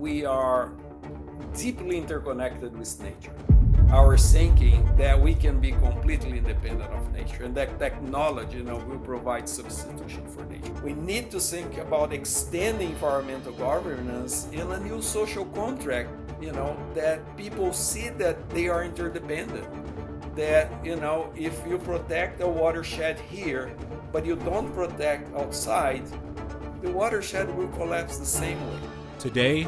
we are deeply interconnected with nature. Our thinking that we can be completely independent of nature and that technology, will provide substitution for nature. We need to think about extending environmental governance in a new social contract, that people see that they are interdependent. That, if you protect a watershed here, but you don't protect outside, the watershed will collapse the same way. Today,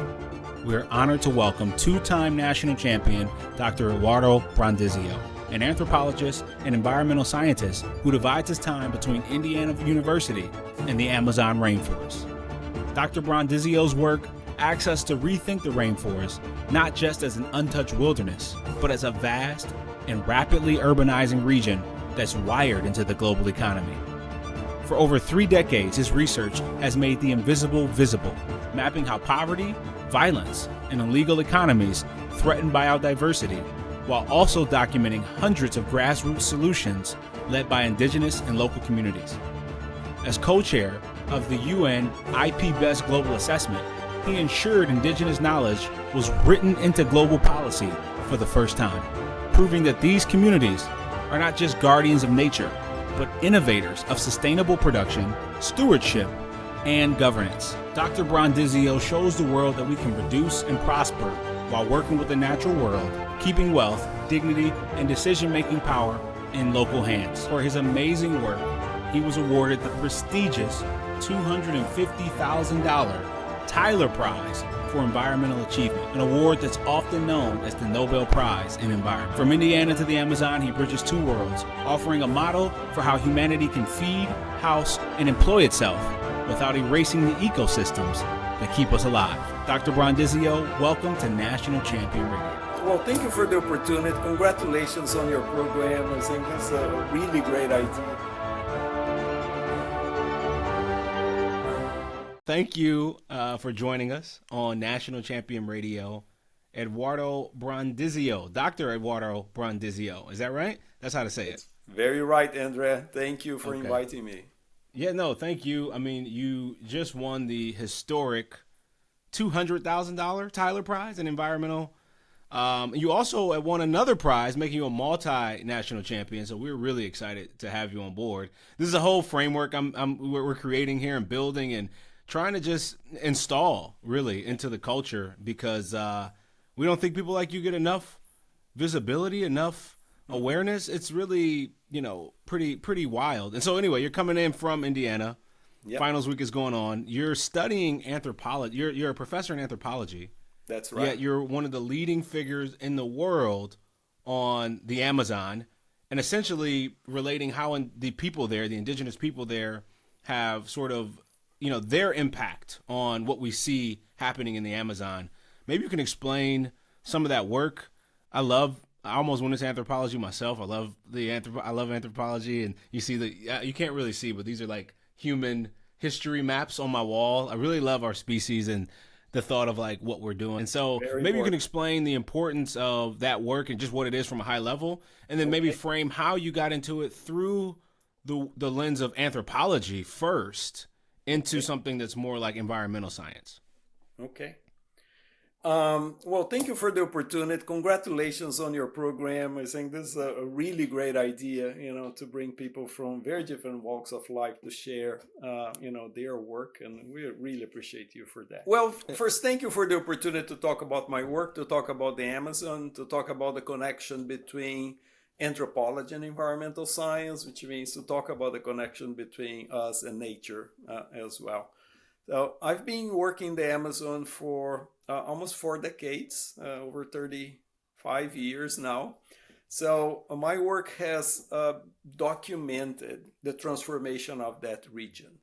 we are honored to welcome two-time national champion Dr. Eduardo Brondizio, an anthropologist and environmental scientist who divides his time between Indiana University and the Amazon rainforest. Dr. Brondizio's work asks us to rethink the rainforest not just as an untouched wilderness, but as a vast and rapidly urbanizing region that's wired into the global economy. For over 3 decades, his research has made the invisible visible, mapping how poverty, violence, and illegal economies threaten biodiversity, while also documenting hundreds of grassroots solutions led by Indigenous and local communities. As co-chair of the UN IP-Best Global Assessment, he ensured Indigenous knowledge was written into global policy for the first time, proving that these communities are not just guardians of nature, but innovators of sustainable production, stewardship, and governance. Dr. Brondizio shows the world that we can produce and prosper while working with the natural world, keeping wealth, dignity, and decision-making power in local hands. For his amazing work, he was awarded the prestigious $250,000 Tyler Prize for Environmental Achievement, an award that's often known as the Nobel Prize in Environment. From Indiana to the Amazon, he bridges two worlds, offering a model for how humanity can feed, house, and employ itself without erasing the ecosystems that keep us alive. Dr. Brondizio, welcome to National Champion Radio. Well, thank you for the opportunity. Congratulations on your program. I think it's a really great idea. Thank you for joining us on National Champion Radio, Eduardo Brondizio, Dr. Eduardo Brondizio. Is that right? That's how to say it. Very right, Andrea. Thank you for inviting me. Yeah, no, thank you. I mean, you just won the historic $200,000 Tyler Prize in environmental. You also won another prize, making you a multinational champion. So we're really excited to have you on board. This is a whole framework we're creating here and building and trying to just install really into the culture, because we don't think people like you get enough visibility, enough awareness. It's really, pretty wild. And so anyway, you're coming in from Indiana. Yep. Finals week is going on. You're studying anthropology. You're a professor in anthropology. That's right. Yet you're one of the leading figures in the world on the Amazon, and essentially relating how the people there, the indigenous people there, have sort of, their impact on what we see happening in the Amazon. Maybe you can explain some of that work. I almost went into anthropology myself. I love anthropology, and you see you can't really see, but these are like human history maps on my wall. I really love our species and the thought of like what we're doing. And so maybe you can explain the importance of that work and just what it is from a high level, and then maybe frame how you got into it through the lens of anthropology first into something that's more like environmental science. Okay. Well, thank you for the opportunity. Congratulations on your program. I think this is a really great idea, to bring people from very different walks of life to share, their work. And we really appreciate you for that. Well, first, thank you for the opportunity to talk about my work, to talk about the Amazon, to talk about the connection between anthropology and environmental science, which means to talk about the connection between us and nature as well. So I've been working the Amazon for almost 4 decades, over 35 years now. So my work has documented the transformation of that region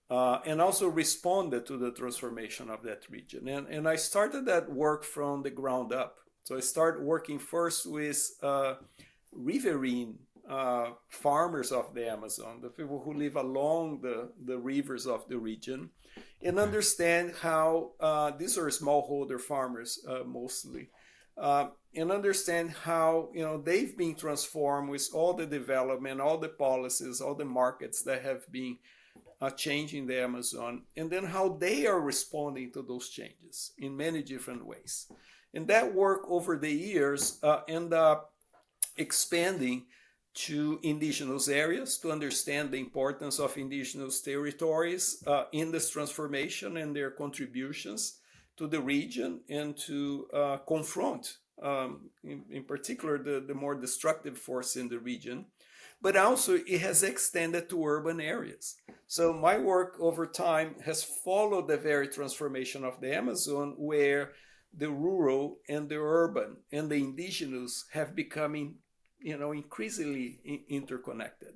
and also responded to the transformation of that region. And I started that work from the ground up. So I started working first with riverine farmers of the Amazon, the people who live along the rivers of the region, and understand how these are smallholder farmers mostly, and understand how they've been transformed with all the development, all the policies, all the markets that have been changing the Amazon, and then how they are responding to those changes in many different ways. And that work over the years ended up expanding to indigenous areas to understand the importance of indigenous territories in this transformation and their contributions to the region, and to confront, in particular, the more destructive force in the region. But also it has extended to urban areas. So my work over time has followed the very transformation of the Amazon, where the rural and the urban and the indigenous have become increasingly interconnected.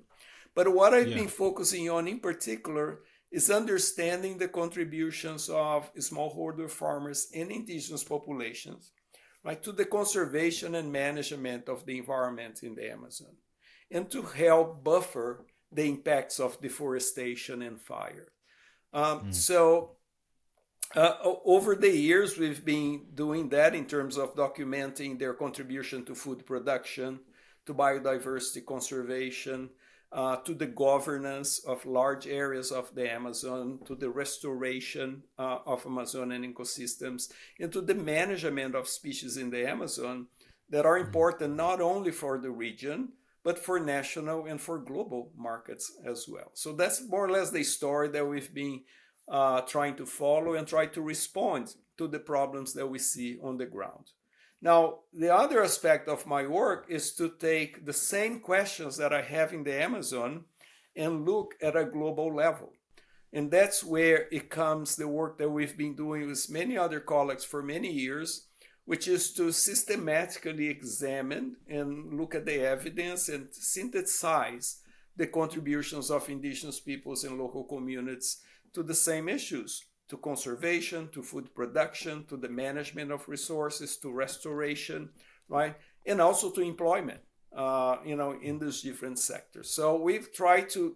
But what I've been focusing on in particular is understanding the contributions of smallholder farmers and indigenous populations, right, to the conservation and management of the environment in the Amazon, and to help buffer the impacts of deforestation and fire. So over the years, we've been doing that in terms of documenting their contribution to food production, to biodiversity conservation, to the governance of large areas of the Amazon, to the restoration of Amazonian ecosystems, and to the management of species in the Amazon that are important not only for the region, but for national and for global markets as well. So that's more or less the story that we've been trying to follow and try to respond to the problems that we see on the ground. Now, the other aspect of my work is to take the same questions that I have in the Amazon and look at a global level. And that's where it comes the work that we've been doing with many other colleagues for many years, which is to systematically examine and look at the evidence and synthesize the contributions of indigenous peoples and local communities to the same issues, to conservation, to food production, to the management of resources, to restoration, right? And also to employment, in these different sectors. So we've tried to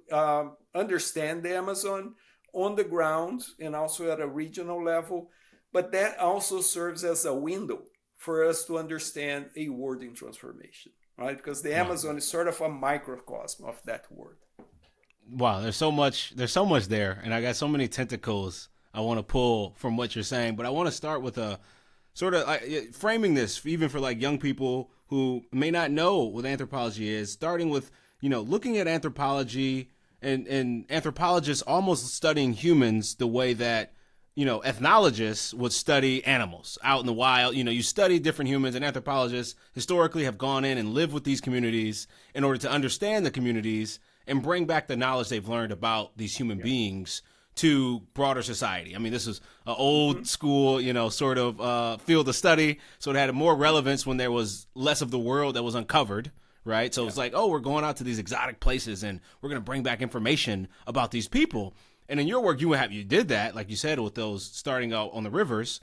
understand the Amazon on the ground and also at a regional level, but that also serves as a window for us to understand a world in transformation, right? Because the Amazon is sort of a microcosm of that world. Wow, there's so much there, and I got so many tentacles I want to pull from what you're saying, but I want to start with a sort of framing this even for like young people who may not know what anthropology is, starting with, looking at anthropology and anthropologists almost studying humans the way that, ethnologists would study animals out in the wild. You study different humans, and anthropologists historically have gone in and lived with these communities in order to understand the communities and bring back the knowledge they've learned about these human beings to broader society. I mean, this is an old school, sort of field of study. So it had more relevance when there was less of the world that was uncovered, right? So it's like, oh, we're going out to these exotic places and we're going to bring back information about these people. And in your work, you did that, like you said, with those starting out on the rivers.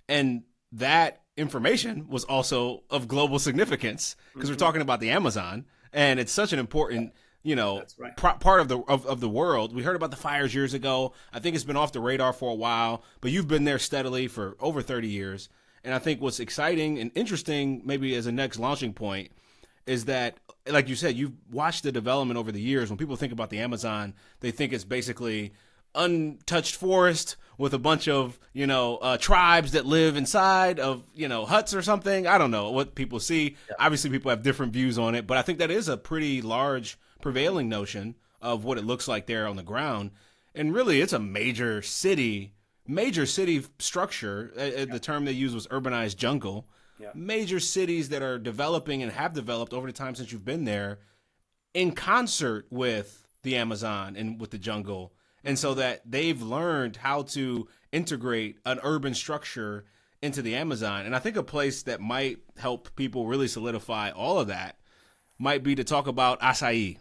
And that information was also of global significance because we're talking about the Amazon. And it's such an important That's right. part of the world. We heard about the fires years ago. I think it's been off the radar for a while, but you've been there steadily for over 30 years. And I think what's exciting and interesting, maybe as a next launching point, is that, like you said, you've watched the development over the years. When people think about the Amazon, they think it's basically untouched forest with a bunch of, tribes that live inside of, huts or something. I don't know what people see. Yeah. Obviously, people have different views on it, but I think that is a pretty large prevailing notion of what it looks like there on the ground. And really, it's a major city structure. The term they used was urbanized jungle. Yeah. Major cities that are developing and have developed over the time since you've been there in concert with the Amazon and with the jungle. And so that they've learned how to integrate an urban structure into the Amazon. And I think a place that might help people really solidify all of that might be to talk about açaí,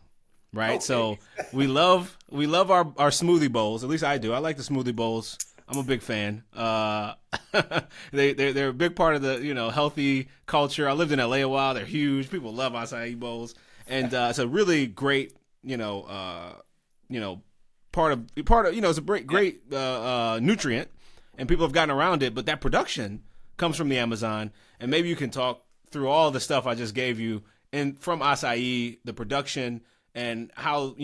right? Okay. So we love our smoothie bowls. At least I do. I like the smoothie bowls. I'm a big fan. They're a big part of the healthy culture. I lived in LA a while. They're huge. People love açaí bowls, and it's a really great part of it's a great nutrient, and people have gotten around it. But that production comes from the Amazon, and maybe you can talk through all the stuff I just gave you, and from açaí, the production and how,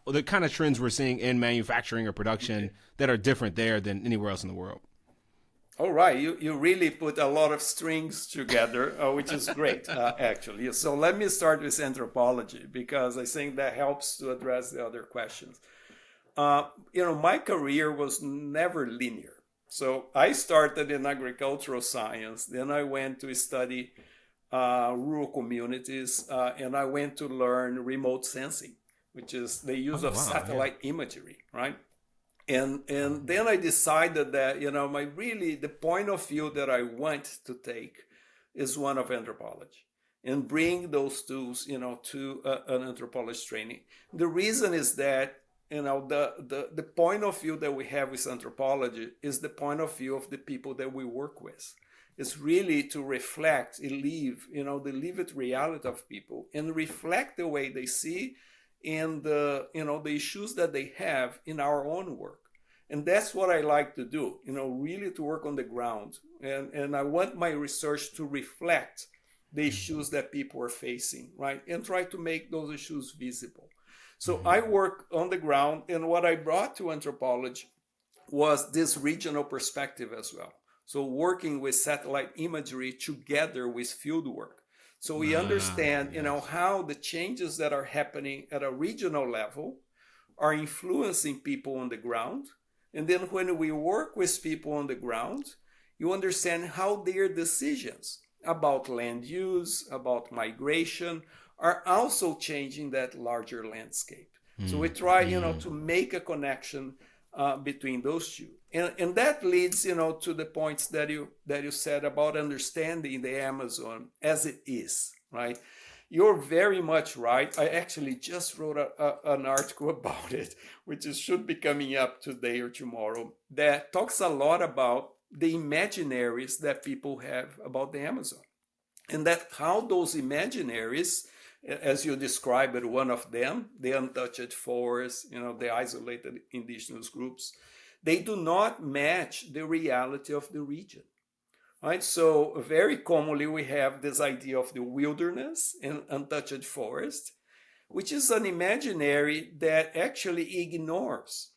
the kind of trends we're seeing in manufacturing or production that are different there than anywhere else in the world. All right, you really put a lot of strings together, which is great, actually. So let me start with anthropology, because I think that helps to address the other questions. My career was never linear. So I started in agricultural science, then I went to study rural communities, and I went to learn remote sensing, which is the use of satellite imagery, right? And then I decided that, the point of view that I want to take is one of anthropology, and bring those tools, to an anthropologist training. The reason is that, the point of view that we have with anthropology is the point of view of the people that we work with. It's really to reflect and live, the lived reality of people, and reflect the way they see and the issues that they have in our own work. And that's what I like to do, really to work on the ground. And I want my research to reflect the issues that people are facing, right? And try to make those issues visible. So I work on the ground, and what I brought to anthropology was this regional perspective as well. So working with satellite imagery together with field work. So we understand, how the changes that are happening at a regional level are influencing people on the ground. And then when we work with people on the ground, you understand how their decisions about land use, about migration, are also changing that larger landscape. So we try, to make a connection between those two. And that leads, to the points that you said about understanding the Amazon as it is, right? You're very much right. I actually just wrote an article about it, which should be coming up today or tomorrow, that talks a lot about the imaginaries that people have about the Amazon. And that how those imaginaries, as you described it, one of them, the untouched forests, the isolated indigenous groups, they do not match the reality of the region. Right? So very commonly we have this idea of the wilderness and untouched forest, which is an imaginary that actually ignores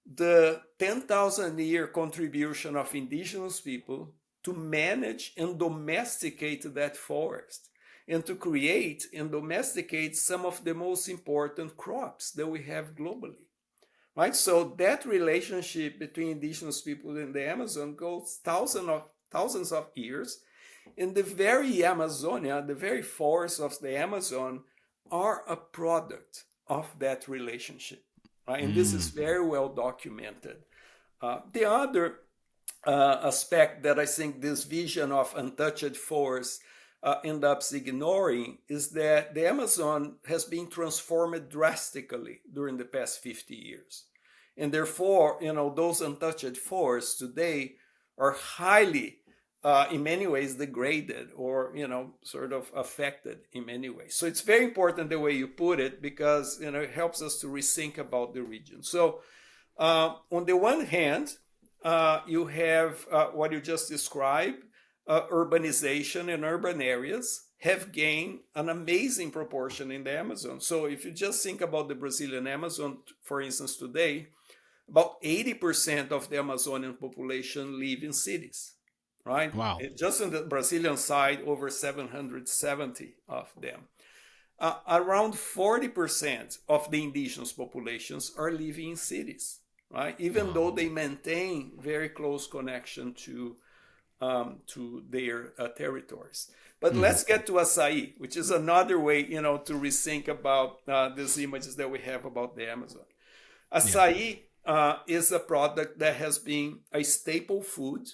the 10,000 year contribution of indigenous people to manage and domesticate that forest, and to create and domesticate some of the most important crops that we have globally. Right? So that relationship between indigenous people and the Amazon goes thousands of years. And the very Amazonia, the very forests of the Amazon, are a product of that relationship. Right? And this is very well documented. The other aspect that I think this vision of untouched forests end up ignoring is that the Amazon has been transformed drastically during the past 50 years. And therefore, those untouched forests today are highly, in many ways, degraded or, sort of affected in many ways. So it's very important the way you put it, because, it helps us to rethink about the region. So on the one hand, you have what you just described, urbanization in urban areas have gained an amazing proportion in the Amazon. So if you just think about the Brazilian Amazon, for instance, today, about 80% of the Amazonian population live in cities, right? Wow. Just on the Brazilian side, over 770 of them. Around 40% of the indigenous populations are living in cities, right? Even though they maintain very close connection to their territories. But let's get to açaí, which is another way, to rethink about these images that we have about the Amazon. Açaí is a product that has been a staple food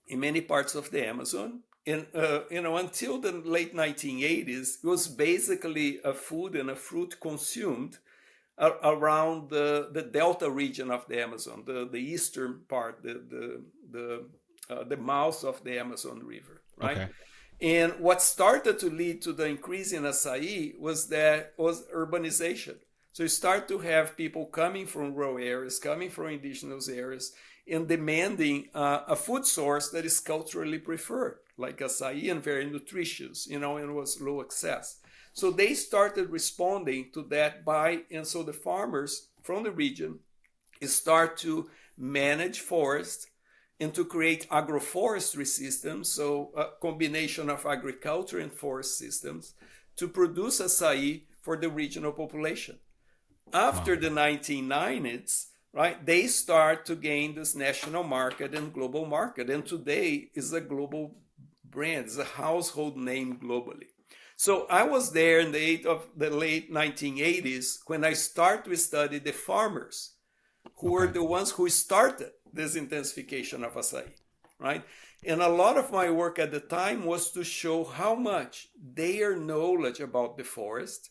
in many parts of the Amazon. And, until the late 1980s, it was basically a food and a fruit consumed around the delta region of the Amazon, the eastern part, the mouth of the Amazon River, right? Okay. And what started to lead to the increase in açaí was urbanization. So you start to have people coming from rural areas, coming from indigenous areas, and demanding a food source that is culturally preferred, like açaí, and very nutritious, and was low access. So they started responding to that and so the farmers from the region start to manage forest and to create agroforestry systems, so a combination of agriculture and forest systems to produce açaí for the regional population. After the 1990s, right, they start to gain this national market and global market, and today is a global brand, it's a household name globally. So I was there in the late 1980s when I started to study the farmers who were the ones who started this intensification of açaí, right? And a lot of my work at the time was to show how much their knowledge about the forest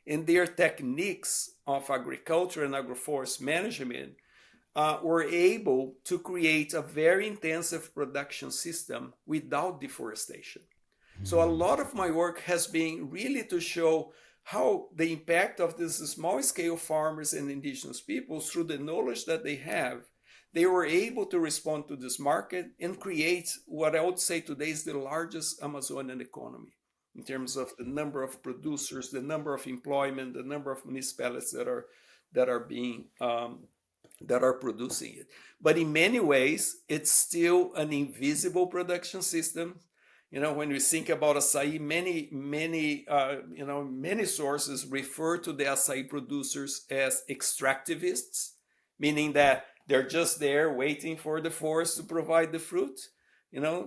and their techniques of agriculture and agroforest management were able to create a very intensive production system without deforestation. So a lot of my work has been really to show how the impact of these small scale farmers and indigenous peoples, through the knowledge that they have, they were able to respond to this market and create what I would say today is the largest Amazonian economy in terms of the number of producers, the number of employment, the number of municipalities that are producing it. But in many ways, it's still an invisible production system. When we think about açaí, many sources refer to the açaí producers as extractivists, meaning that they're just there waiting for the forest to provide the fruit,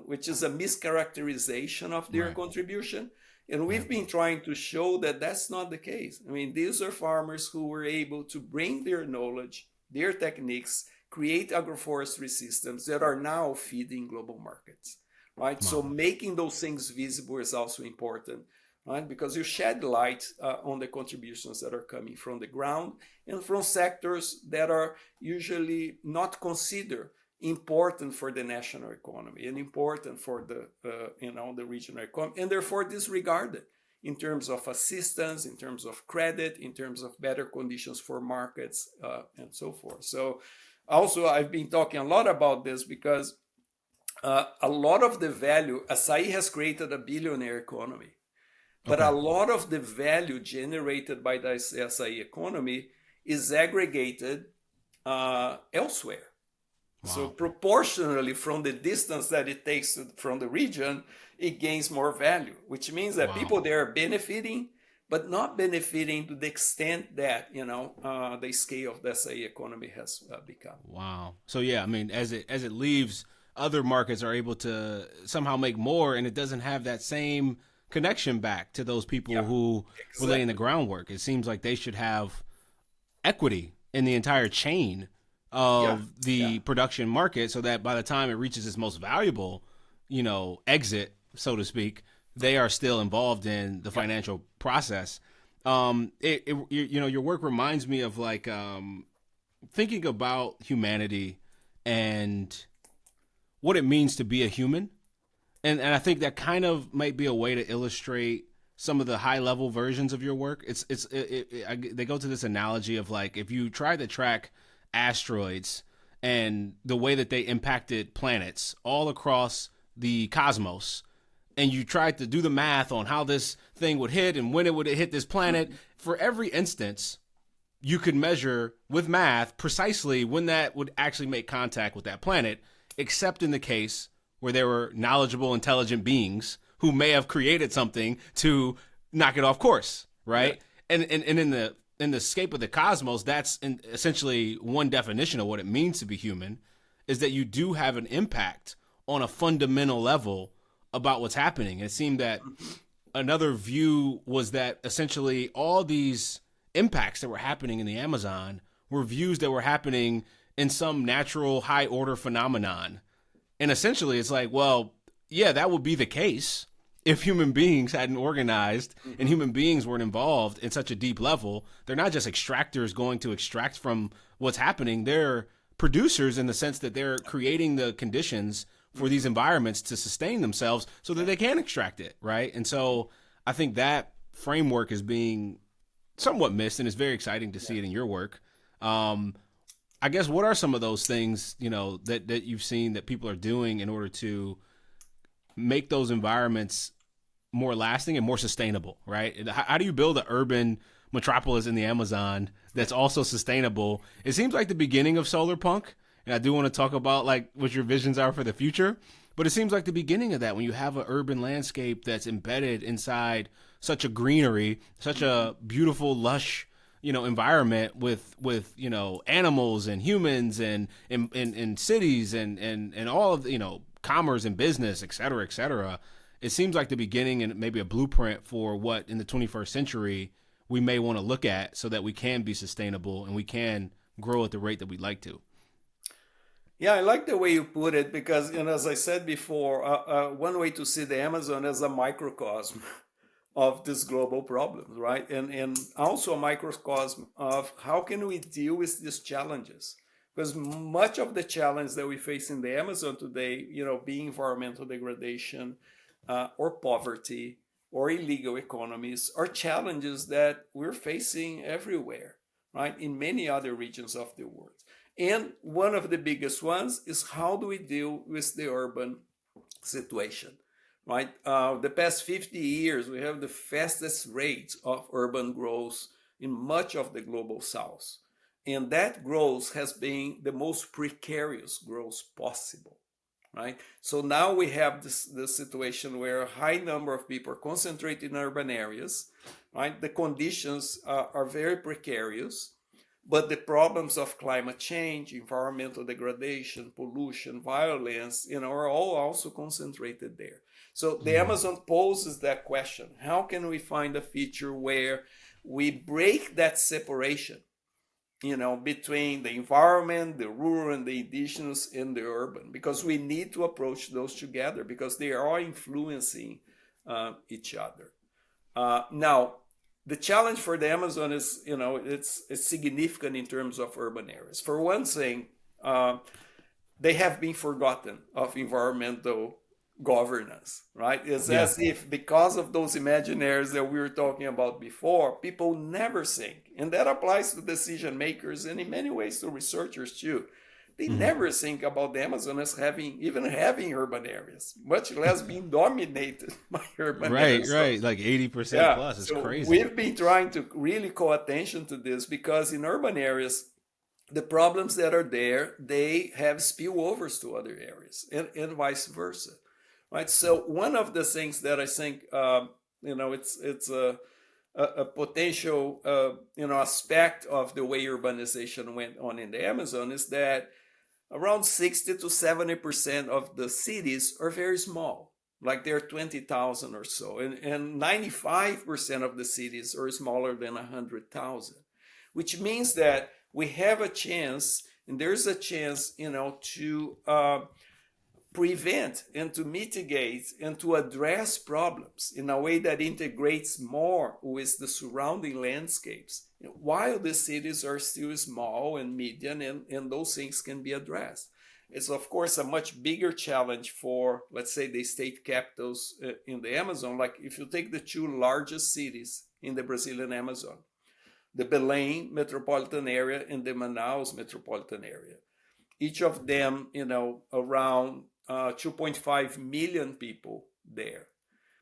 which is a mischaracterization of their contribution. And we've been trying to show that that's not the case. I mean, these are farmers who were able to bring their knowledge, their techniques, create agroforestry systems that are now feeding global markets. Right. Wow. So making those things visible is also important, right? Because you shed light on the contributions that are coming from the ground and from sectors that are usually not considered important for the national economy and important for the regional economy, and therefore disregarded in terms of assistance, in terms of credit, in terms of better conditions for markets, and so forth. So also I've been talking a lot about this because a lot of the value, açaí has created a billionaire economy, but a lot of the value generated by the açaí economy is aggregated elsewhere. Wow. So proportionally from the distance that it takes from the region, it gains more value, which means that people there are benefiting, but not benefiting to the extent that, the scale of the açaí economy has become. Wow. So yeah, I mean, as it leaves, other markets are able to somehow make more, and it doesn't have that same connection back to those people who were laying the groundwork. It seems like they should have equity in the entire chain of the production market, so that by the time it reaches its most valuable, exit, so to speak, they are still involved in the financial process. Your work reminds me of like thinking about humanity and what it means to be a human. And I think that kind of might be a way to illustrate some of the high level versions of your work. They go to this analogy of like, if you try to track asteroids and the way that they impacted planets all across the cosmos, and you tried to do the math on how this thing would hit and when it would hit this planet, for every instance, you could measure with math precisely when that would actually make contact with that planet, except in the case where there were knowledgeable, intelligent beings who may have created something to knock it off course, right? Yeah. And in the scape of the cosmos, that's essentially one definition of what it means to be human, is that you do have an impact on a fundamental level about what's happening. And it seemed that another view was that essentially all these impacts that were happening in the Amazon were views that were happening in some natural high order phenomenon. And essentially it's like, well, yeah, that would be the case if human beings hadn't organized and human beings weren't involved in such a deep level. They're not just extractors going to extract from what's happening. They're producers in the sense that they're creating the conditions for these environments to sustain themselves so that they can extract it, right? And so I think that framework is being somewhat missed, and it's very exciting to see it in your work. I guess, what are some of those things, that you've seen that people are doing in order to make those environments more lasting and more sustainable, right? How do you build an urban metropolis in the Amazon that's also sustainable? It seems like the beginning of solar punk, and I do want to talk about like what your visions are for the future, but it seems like the beginning of that when you have an urban landscape that's embedded inside such a greenery, such a beautiful, lush, environment with animals and humans and cities and all of commerce and business, et cetera, et cetera. It seems like the beginning and maybe a blueprint for what in the 21st century we may want to look at so that we can be sustainable and we can grow at the rate that we'd like to. Yeah, I like the way you put it because, as I said before, one way to see the Amazon as a microcosm of these global problems, right? And also a microcosm of how can we deal with these challenges? Because much of the challenge that we face in the Amazon today, being environmental degradation or poverty or illegal economies, are challenges that we're facing everywhere, right? In many other regions of the world. And one of the biggest ones is how do we deal with the urban situation, right? The past 50 years, we have the fastest rates of urban growth in much of the global south. And that growth has been the most precarious growth possible, right? So now we have this situation where a high number of people are concentrated in urban areas, right? The conditions are very precarious. But the problems of climate change, environmental degradation, pollution, violence, are all also concentrated there. So the Amazon poses that question. How can we find a feature where we break that separation, between the environment, the rural and the indigenous and the urban? Because we need to approach those together because they are influencing each other. Now, the challenge for the Amazon is, it's significant in terms of urban areas. For one thing, they have been forgotten of environmental governance, right? It's as if because of those imaginaries that we were talking about before, people never think, and that applies to decision makers and in many ways to researchers too. They never think about the Amazon as having urban areas, much less being dominated by urban areas. Right, like 80% plus. It's crazy. We've been trying to really call attention to this because in urban areas, the problems that are there, they have spillovers to other areas and vice versa, right? So one of the things that I think, it's a potential, aspect of the way urbanization went on in the Amazon is that around 60 to 70% of the cities are very small, like they're 20,000 or so. And 95% of the cities are smaller than 100,000, which means that we have a chance, and there's a chance, to prevent and to mitigate and to address problems in a way that integrates more with the surrounding landscapes, while the cities are still small and median, and those things can be addressed. It's, of course, a much bigger challenge for, let's say, the state capitals in the Amazon. Like if you take the two largest cities in the Brazilian Amazon, the Belém metropolitan area and the Manaus metropolitan area, each of them, around 2.5 million people there.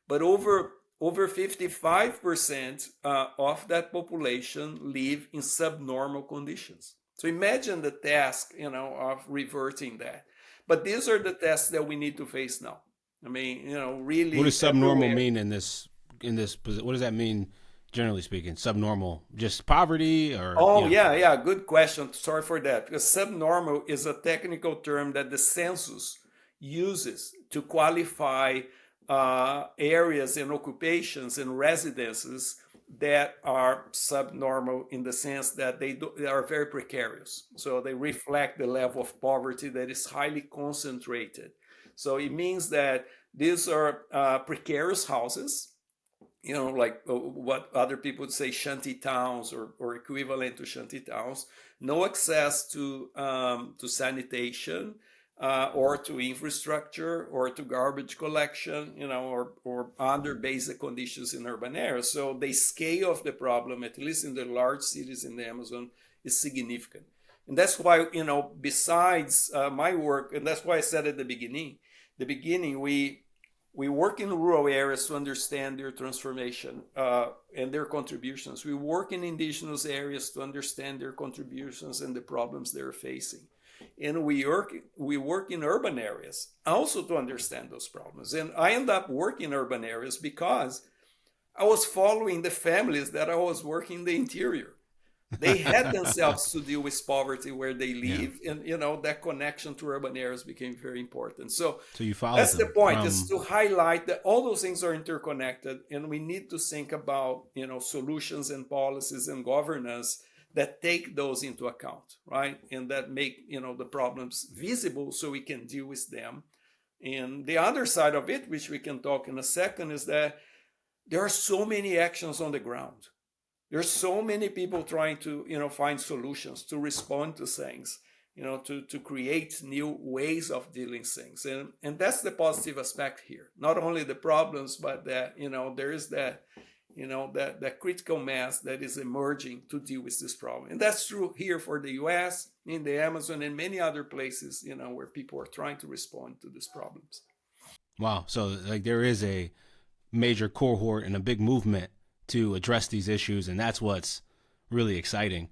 But over 55% of that population live in subnormal conditions. So imagine the task, of reverting that. But these are the tasks that we need to face now. I mean, really. What does subnormal mean in this? What does that mean, generally speaking? Subnormal, just poverty, or? Oh, yeah, good question. Sorry for that. Because subnormal is a technical term that the census uses to qualify areas and occupations and residences that are subnormal in the sense that they are very precarious. So they reflect the level of poverty that is highly concentrated. So it means that these are precarious houses, like what other people would say shanty towns or equivalent to shanty towns, no access to sanitation, or to infrastructure or to garbage collection, or other basic conditions in urban areas. So the scale of the problem, at least in the large cities in the Amazon, is significant. And that's why, besides my work, and that's why I said at the beginning, we We work in rural areas to understand their transformation and their contributions. We work in indigenous areas to understand their contributions and the problems they're facing. And we work in urban areas also to understand those problems. And I end up working in urban areas because I was following the families that I was working in the interior. They had themselves to deal with poverty where they live, and that connection to urban areas became very important. So you followed that's the them point, is from to highlight that all those things are interconnected, and we need to think about solutions and policies and governance that take those into account, right? And that make the problems visible so we can deal with them. And the other side of it, which we can talk in a second, is that there are so many actions on the ground. There's so many people trying to find solutions, to respond to things, to create new ways of dealing things. And that's the positive aspect here. Not only the problems, but that there is that that critical mass that is emerging to deal with this problem. And that's true here for the US, in the Amazon, and many other places where people are trying to respond to these problems. Wow. So like there is a major cohort and a big movement to address these issues, and that's what's really exciting.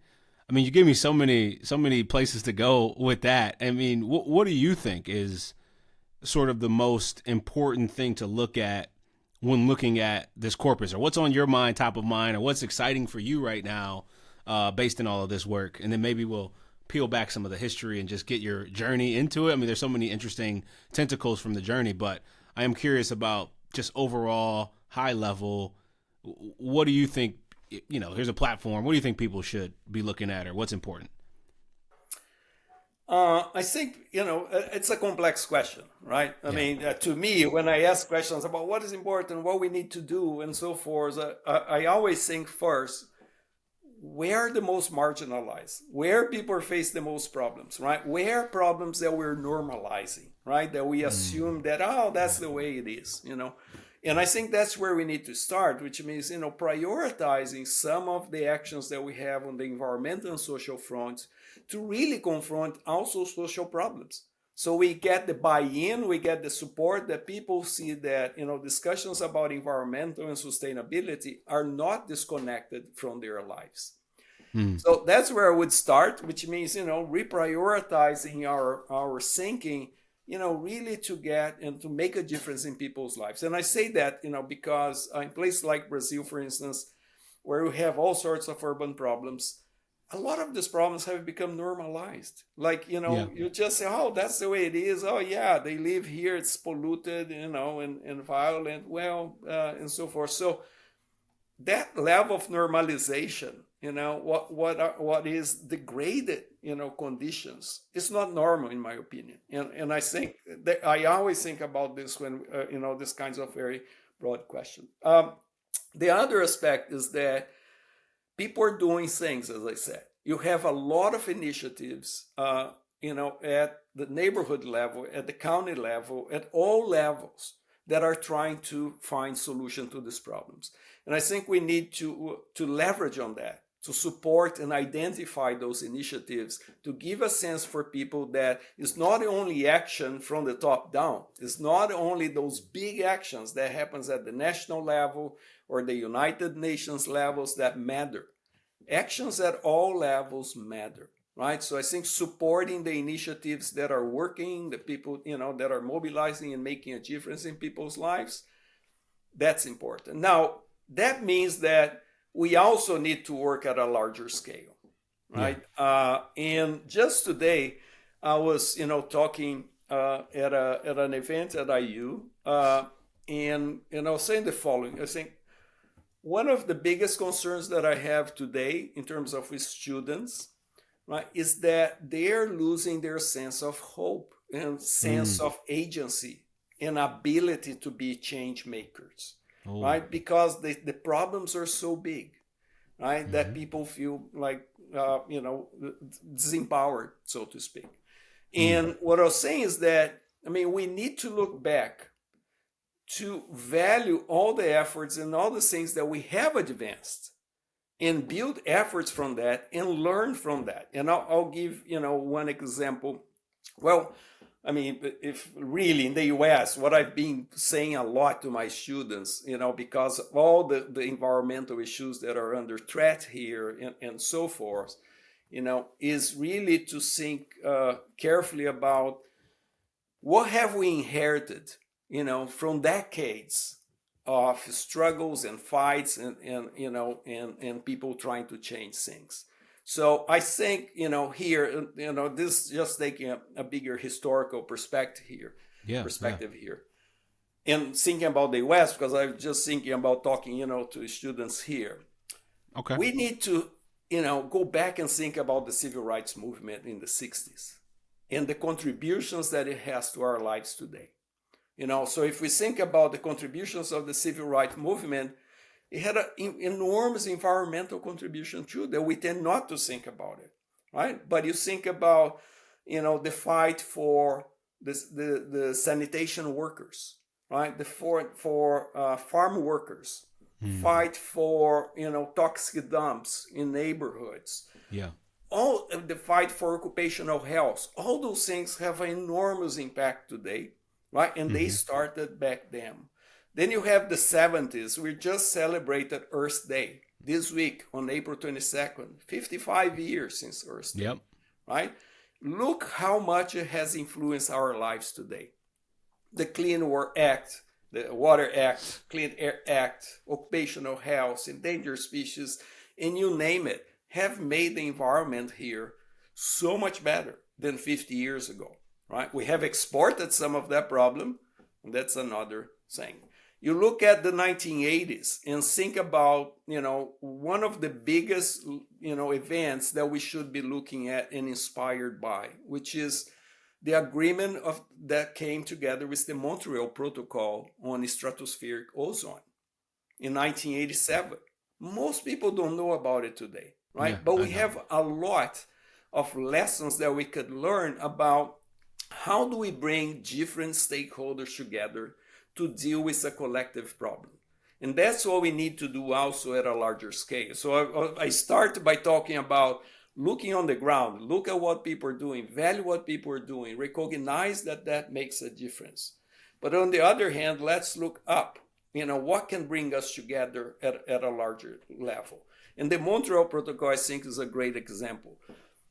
I mean, you give me so many places to go with that. I mean, what do you think is sort of the most important thing to look at when looking at this corpus, or what's on your mind, top of mind, or what's exciting for you right now, based on all of this work? And then maybe we'll peel back some of the history and just get your journey into it. I mean, there's so many interesting tentacles from the journey, but I am curious about just overall high level. What do you think, here's a platform, what do you think people should be looking at, or what's important? I think, it's a complex question, right? I mean, to me, when I ask questions about what is important, what we need to do, and so forth, I always think first, where are the most marginalized? Where people face the most problems, right? Where problems that we're normalizing, right? That we assume that, that's the way it is, And I think that's where we need to start, which means, prioritizing some of the actions that we have on the environmental and social fronts to really confront also social problems. So we get the buy-in, we get the support, that people see that, discussions about environmental and sustainability are not disconnected from their lives. So that's where I would start, which means, reprioritizing our thinking, really to get and to make a difference in people's lives. And I say that, because in places like Brazil, for instance, where we have all sorts of urban problems, a lot of these problems have become normalized. Like, you just say, that's the way it is. Oh, yeah, they live here, it's polluted, and violent, and so forth. So that level of normalization, what is degraded, conditions, it's not normal, in my opinion. And I think that I always think about this when, this kinds of very broad question. The other aspect is that people are doing things, as I said. You have a lot of initiatives, at the neighborhood level, at the county level, at all levels, that are trying to find solution to these problems. And I think we need to leverage on that, to support and identify those initiatives, to give a sense for people that it's not only action from the top down. It's not only those big actions that happens at the national level or the United Nations levels that matter. Actions at all levels matter, right? So I think supporting the initiatives that are working, the people, that are mobilizing and making a difference in people's lives, that's important. Now, that means that we also need to work at a larger scale, right? And just today, I was, talking at an event at IU, and saying the following. I think one of the biggest concerns that I have today in terms of with students, right, is that they're losing their sense of hope and sense of agency and ability to be change makers, right? Because the problems are so big, right, that people feel like, disempowered, so to speak. And what I was saying is that, we need to look back to value all the efforts and all the things that we have advanced and build efforts from that and learn from that. And I'll give, one example. Well, I mean, if really in the US, what I've been saying a lot to my students, because of all the environmental issues that are under threat here and so forth, is really to think carefully about what have we inherited, from decades of struggles and fights and people trying to change things. So I think, here, this is just taking a bigger historical perspective here, here. And thinking about the West, because I'm just thinking about talking, to students here. Okay. We need to, go back and think about the civil rights movement in the 60s and the contributions that it has to our lives today. So if we think about the contributions of the civil rights movement, it had an enormous environmental contribution too that we tend not to think about it, right? But you think about, the fight for the sanitation workers, right? The for farm workers, fight for toxic dumps in neighborhoods. Yeah. All of the fight for occupational health. All those things have an enormous impact today, right? And they started back then. Then you have the 70s. We just celebrated Earth Day this week on April 22nd. 55 years since Earth Day, right? Look how much it has influenced our lives today. The Clean Water Act, the Water Act, Clean Air Act, occupational health, endangered species, and you name it, have made the environment here so much better than 50 years ago, right? We have exported some of that problem, and that's another thing. You look at the 1980s and think about, one of the biggest, events that we should be looking at and inspired by, which is the agreement that came together with the Montreal Protocol on stratospheric ozone in 1987. Most people don't know about it today, right? Yeah, but we have a lot of lessons that we could learn about how do we bring different stakeholders together to deal with a collective problem. And that's what we need to do also at a larger scale. So I start by talking about looking on the ground, look at what people are doing, value what people are doing, recognize that makes a difference. But on the other hand, let's look up, what can bring us together at a larger level. And the Montreal Protocol, I think, is a great example.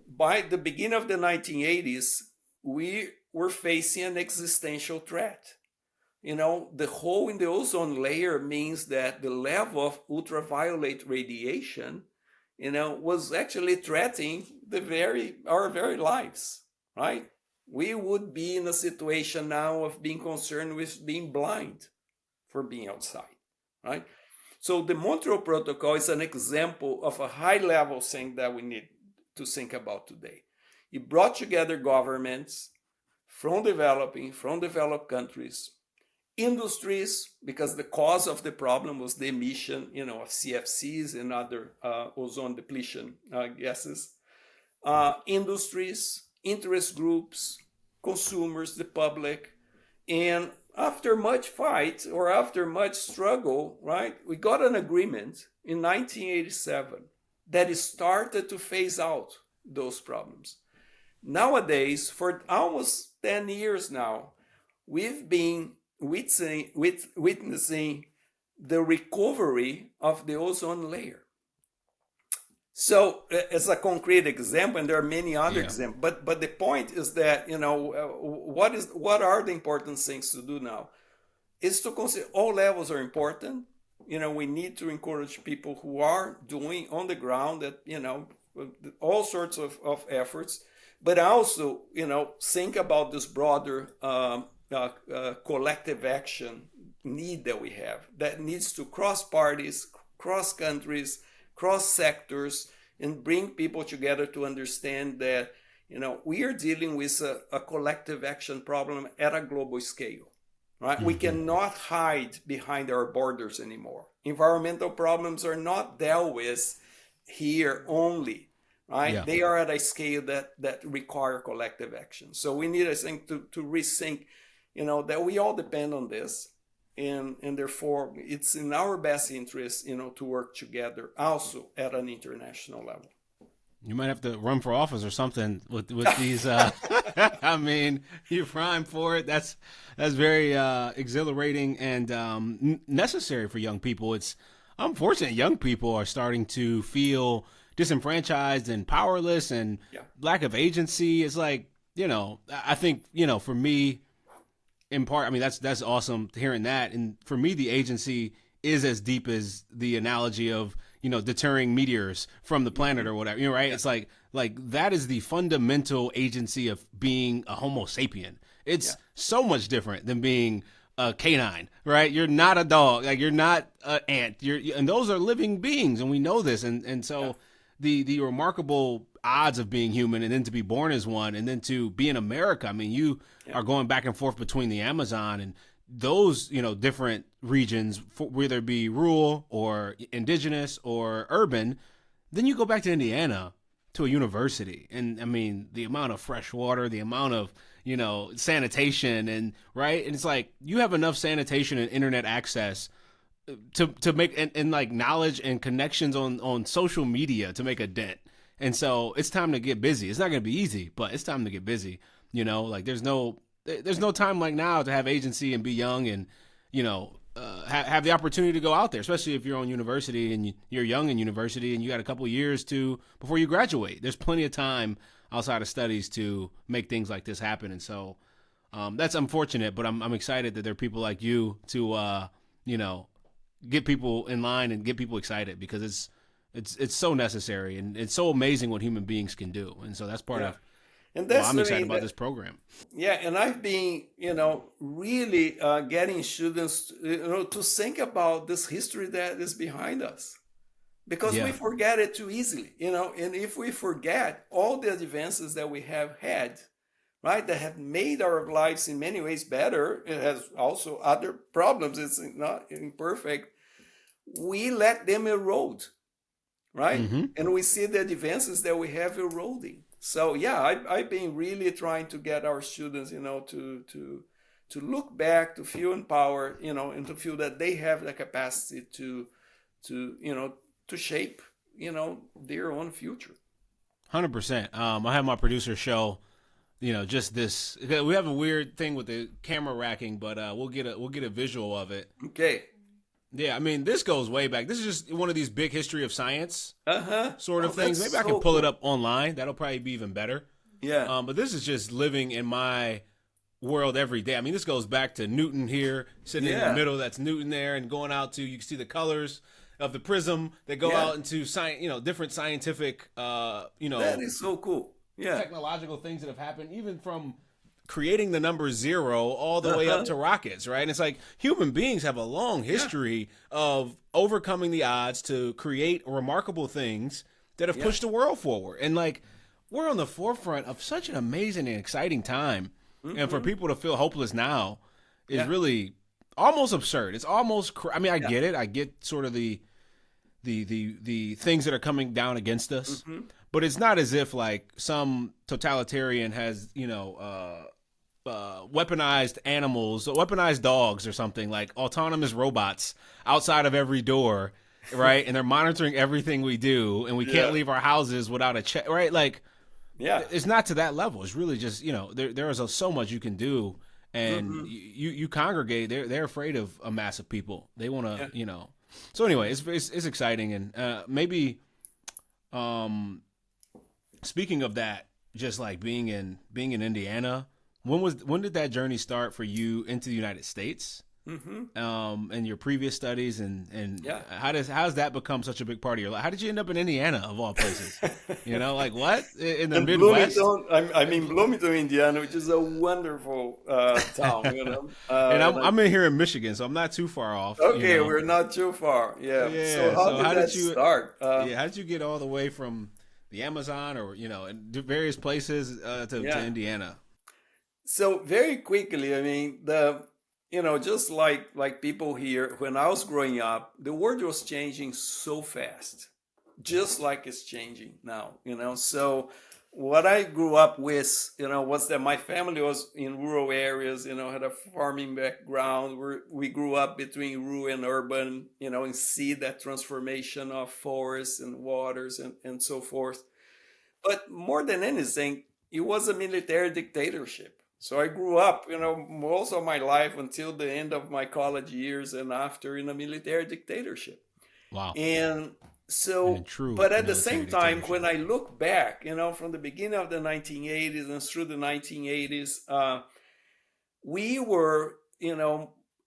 By the beginning of the 1980s, we were facing an existential threat. The hole in the ozone layer means that the level of ultraviolet radiation, was actually threatening our very lives, right? We would be in a situation now of being concerned with being blind for being outside, right? So the Montreal Protocol is an example of a high-level thing that we need to think about today. It brought together governments from developed countries, industries, because the cause of the problem was the emission, of CFCs and other ozone depletion gases. Industries, interest groups, consumers, the public, and after much fight or after much struggle, right, we got an agreement in 1987 that started to phase out those problems. Nowadays, for almost 10 years now, we've been witnessing the recovery of the ozone layer. So, as a concrete example, and there are many other examples, but the point is that what are the important things to do now is to consider all levels are important. We need to encourage people who are doing on the ground that all sorts of efforts, but also think about this broader collective action need that we have that needs to cross parties, cross countries, cross sectors, and bring people together to understand that we are dealing with a collective action problem at a global scale, right? We cannot hide behind our borders anymore. Environmental problems are not dealt with here only, right? They are at a scale that require collective action. So we need, I think, to rethink that we all depend on this, and therefore it's in our best interest, to work together also at an international level. You might have to run for office or something with these. I mean, you're primed for it. That's very exhilarating and necessary for young people. It's unfortunate young people are starting to feel disenfranchised and powerless and Yeah. lack of agency. It's like, I think, for me, in part, I mean, that's awesome hearing that. And for me, the agency is as deep as the analogy of, deterring meteors from the planet or whatever, right? Yeah. It's like that is the fundamental agency of being a Homo sapien. It's so much different than being a canine, right? You're not a dog, like you're not an ant. And those are living beings, and we know this. And so the remarkable odds of being human, and then to be born as one, and then to be in America. I mean, you are going back and forth between the Amazon and those, different regions, whether it be rural or indigenous or urban. Then you go back to Indiana to a university. And I mean, the amount of fresh water, the amount of, sanitation and right. And it's like, you have enough sanitation and internet access to make and like knowledge and connections on social media to make a dent. And so it's time to get busy. It's not going to be easy, but it's time to get busy. Like there's no time like now to have agency and be young and, have the opportunity to go out there, especially if you're on university and you're young in university and you got a couple of years before you graduate. There's plenty of time outside of studies to make things like this happen. And so that's unfortunate, but I'm excited that there are people like you to, get people in line and get people excited, because it's so necessary and it's so amazing what human beings can do. And so that's part of, and that's I'm excited about this program. Yeah, and I've been, really getting students, to think about this history that is behind us, because we forget it too easily, and if we forget all the advances that we have had, right, that have made our lives in many ways better, it has also other problems, it's not imperfect, we let them erode, right? Mm-hmm. And we see the advances that we have eroding. So I've been really trying to get our students, to look back, to feel empowered, and to feel that they have the capacity to shape, their own future. 100%. I have my producer show, just this. We have a weird thing with the camera racking, but we'll get a visual of it. Okay. Yeah, I mean, this goes way back. This is just one of these big history of science sort of things. Maybe I can pull it up online. That'll probably be even better. Yeah. But this is just living in my world every day. I mean, this goes back to Newton here, sitting in the middle. That's Newton there, and going out to, you can see the colors of the prism that go out into different scientific, that is so cool. Yeah. Technological things that have happened, even from creating the number 0 all the way up to rockets, right? And it's like human beings have a long history of overcoming the odds to create remarkable things that have pushed the world forward. And like, we're on the forefront of such an amazing and exciting time. Mm-hmm. And for people to feel hopeless now is really almost absurd. It's almost, I get it. I get sort of the things that are coming down against us. Mm-hmm. But it's not as if like some totalitarian has, weaponized animals, weaponized dogs or something, like autonomous robots outside of every door, right? And they're monitoring everything we do, and we can't leave our houses without a check, right? Like, it's not to that level. It's really just, there is so much you can do, and you congregate. They're afraid of a mass of people. They want to, So anyway, it's exciting, and maybe, speaking of that, just like being in Indiana. When did that journey start for you into the United States? Mm-hmm. And your previous studies and how's that become such a big part of your life? How did you end up in Indiana of all places? Like what in the Midwest? Bloomington, I'm in Bloomington, Indiana, which is a wonderful town. And I'm in here in Michigan, so I'm not too far off. Okay, we're not too far. Yeah. So how did you start? How did you get all the way from the Amazon or in various places to Indiana? So very quickly, I mean, just like people here, when I was growing up, the world was changing so fast, just like it's changing now, So what I grew up with, was that my family was in rural areas, had a farming background. We grew up between rural and urban, and see that transformation of forests and waters and so forth. But more than anything, it was a military dictatorship. So I grew up, most of my life until the end of my college years and after in a military dictatorship. Wow. And And a so, true but at the military same time, dictatorship. when I look back, from the beginning of the 1980s and through the 1980s, we were,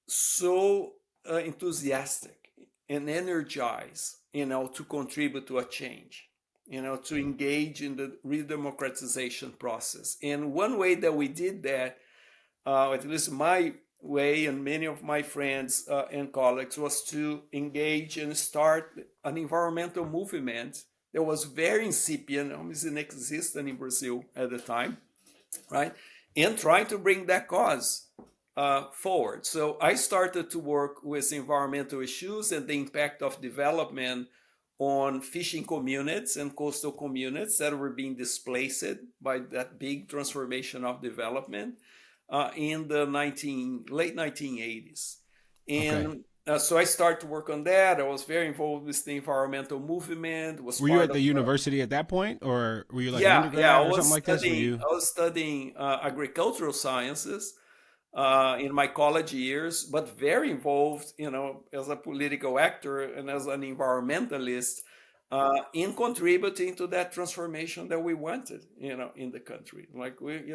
so enthusiastic and energized, to contribute to a change, to engage in the redemocratization process. And one way that we did that, at least my way and many of my friends and colleagues, was to engage and start an environmental movement that was very incipient, almost inexistent in Brazil at the time, right? And trying to bring that cause forward. So I started to work with environmental issues and the impact of development on fishing communities and coastal communities that were being displaced by that big transformation of development in the late 1980s. Okay. And so I started to work on that. I was very involved with the environmental movement, was Were you part at of the university at that point, or were you like an yeah, undergrad or something like this? Were you? I was studying agricultural sciences in my college years, but very involved, as a political actor and as an environmentalist in contributing to that transformation that we wanted, in the country. Like we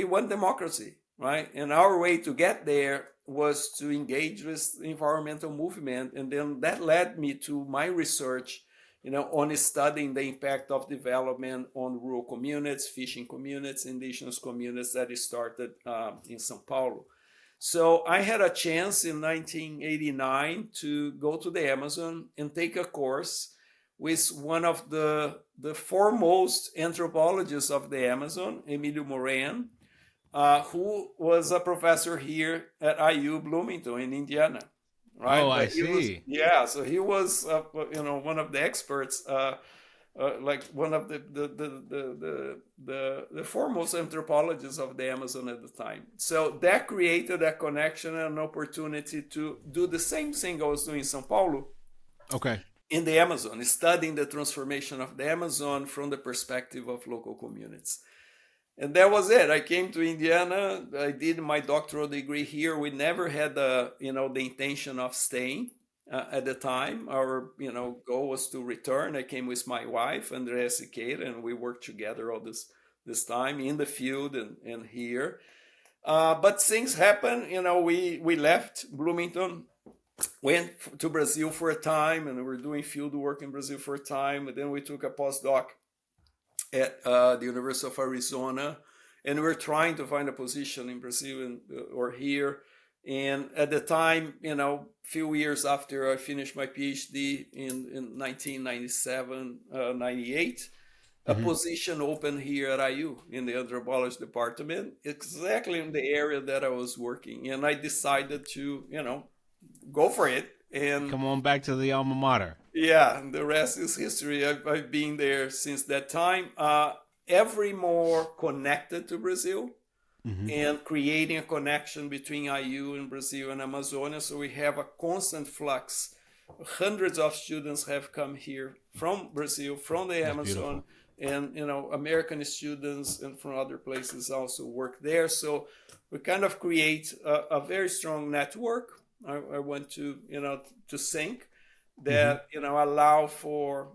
want democracy, right? And our way to get there was to engage with the environmental movement, and then that led me to my research, on studying the impact of development on rural communities, fishing communities, indigenous communities that started in São Paulo. So I had a chance in 1989 to go to the Amazon and take a course with one of the foremost anthropologists of the Amazon, Emílio Moran, who was a professor here at IU Bloomington in Indiana, Oh, right? I But he was, see. yeah, so he was, one of the experts, like one of the foremost anthropologists of the Amazon at the time. So that created a connection and an opportunity to do the same thing I was doing in São Paulo Okay. in the Amazon, studying the transformation of the Amazon from the perspective of local communities. And that was it. I came to Indiana. I did my doctoral degree here. We never had the intention of staying at the time. Our goal was to return. I came with my wife, Andrea Siqueira, and we worked together all this time in the field and here. But things happen. We left Bloomington, went to Brazil for a time, and we were doing field work in Brazil for a time. And then we took a postdoc at the University of Arizona, and we were trying to find a position in Brazil or here. And at the time, few years after I finished my PhD in 1997, 98, a Hmm. position opened here at IU in the anthropology department, exactly in the area that I was working. And I decided to, go for it. And Come on back to the alma mater. yeah, and the rest is history. I've been there since that time. Every more connected to Brazil Hmm. and creating a connection between IU and Brazil and Amazonia. So we have a constant flux. Hundreds of students have come here from Brazil, from the That's Amazon, beautiful. and American students and from other places also work there. So we kind of create a very strong network. I want to think Hmm. that allow for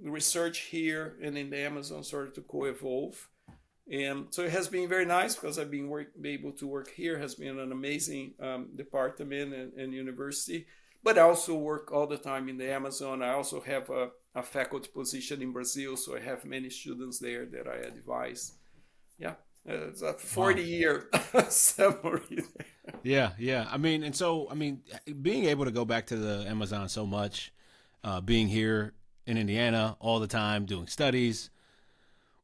research here and in the Amazon sort of to co-evolve. And so it has been very nice because I've been able to work here. Has been an amazing department and university, but I also work all the time in the Amazon. I also have a faculty position in Brazil, so I have many students there that I advise. Yeah, it's a Wow. 40-year summary. Yeah, yeah. Being able to go back to the Amazon so much, being here in Indiana all the time, doing studies.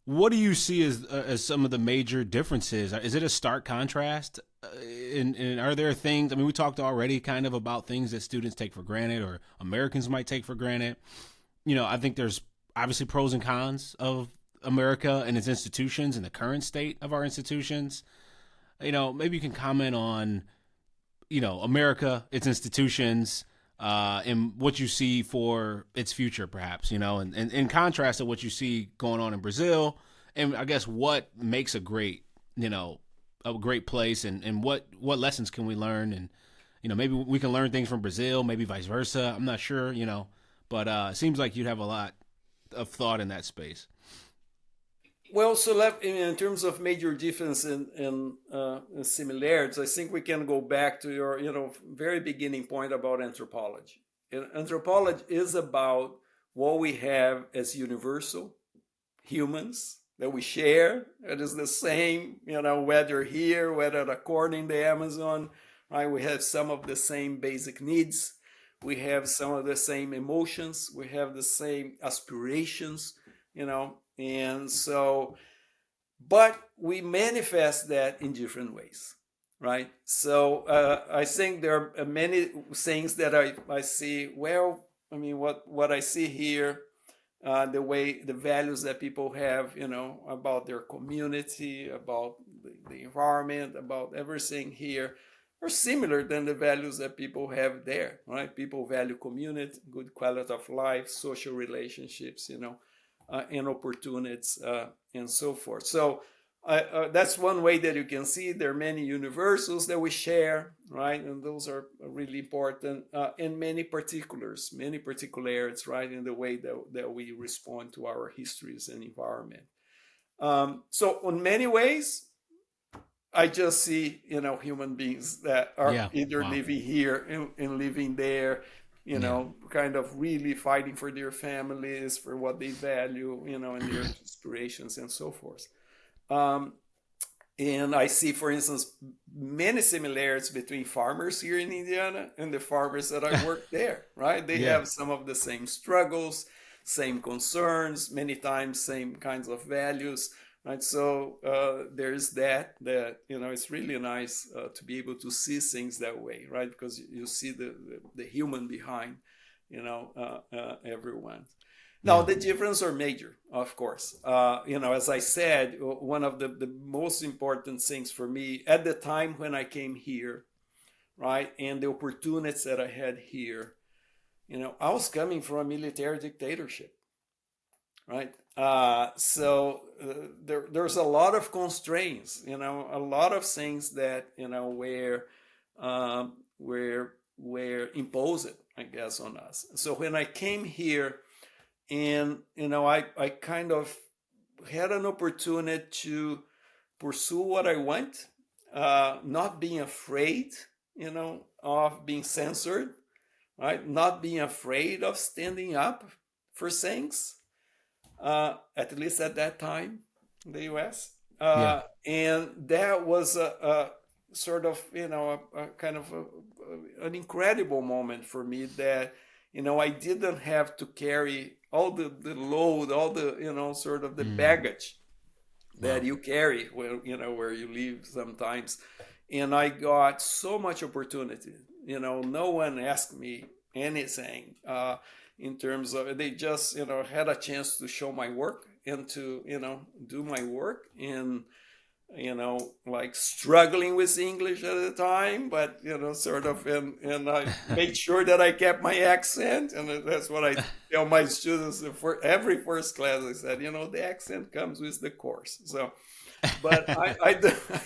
What do you see as some of the major differences? Is it a stark contrast? And are there things? I mean, we talked already kind of about things that students take for granted or Americans might take for granted. I think there's obviously pros and cons of America and its institutions and the current state of our institutions. Maybe you can comment on America, its institutions, and what you see for its future, perhaps, and in contrast to what you see going on in Brazil, and I guess what makes a great, a great place, and what lessons can we learn, and maybe we can learn things from Brazil, maybe vice versa. I'm not sure, but it seems like you'd have a lot of thought in that space. Well, so in terms of major difference in similarities, I think we can go back to your, very beginning point about anthropology. And anthropology is about what we have as universal humans that we share. It is the same, whether here, whether according to the Amazon, right? We have some of the same basic needs. We have some of the same emotions. We have the same aspirations, and so, but we manifest that in different ways, right? So I think there are many things that I see. Well, I mean, what I see here, the values that people have, about their community, about the environment, about everything here, are similar than the values that people have there, right? People value community, good quality of life, social relationships, and opportunities, and so forth. So that's one way that you can see there are many universals that we share, right? And those are really important, and many particularities, right, in the way that we respond to our histories and environment. So in many ways, I just see, human beings that are either living here and living there, kind of really fighting for their families, for what they value, and their aspirations and so forth. And I see, for instance, many similarities between farmers here in Indiana and the farmers that I work there, right? They have some of the same struggles, same concerns, many times same kinds of values, right? So there's that, it's really nice to be able to see things that way, right? Because you see the human behind, everyone. Now, the differences are major, of course. As I said, one of the most important things for me at the time when I came here, right, and the opportunities that I had here, I was coming from a military dictatorship, right? So there's a lot of constraints, a lot of things that, were imposed, I guess, on us. So when I came here, and I kind of had an opportunity to pursue what I want, not being afraid, of being censored, right? Not being afraid of standing up for things, at least at that time in the U.S. And that was a sort of, a kind of an incredible moment for me that, I didn't have to carry all the load, all the, sort of the baggage that you carry where you live sometimes. And I got so much opportunity. No one asked me anything in terms of, they just, had a chance to show my work and to, do my work. And like struggling with English at the time, but sort of, and I made sure that I kept my accent, and that's what I tell my students for every first class. I said, the accent comes with the course. So, but I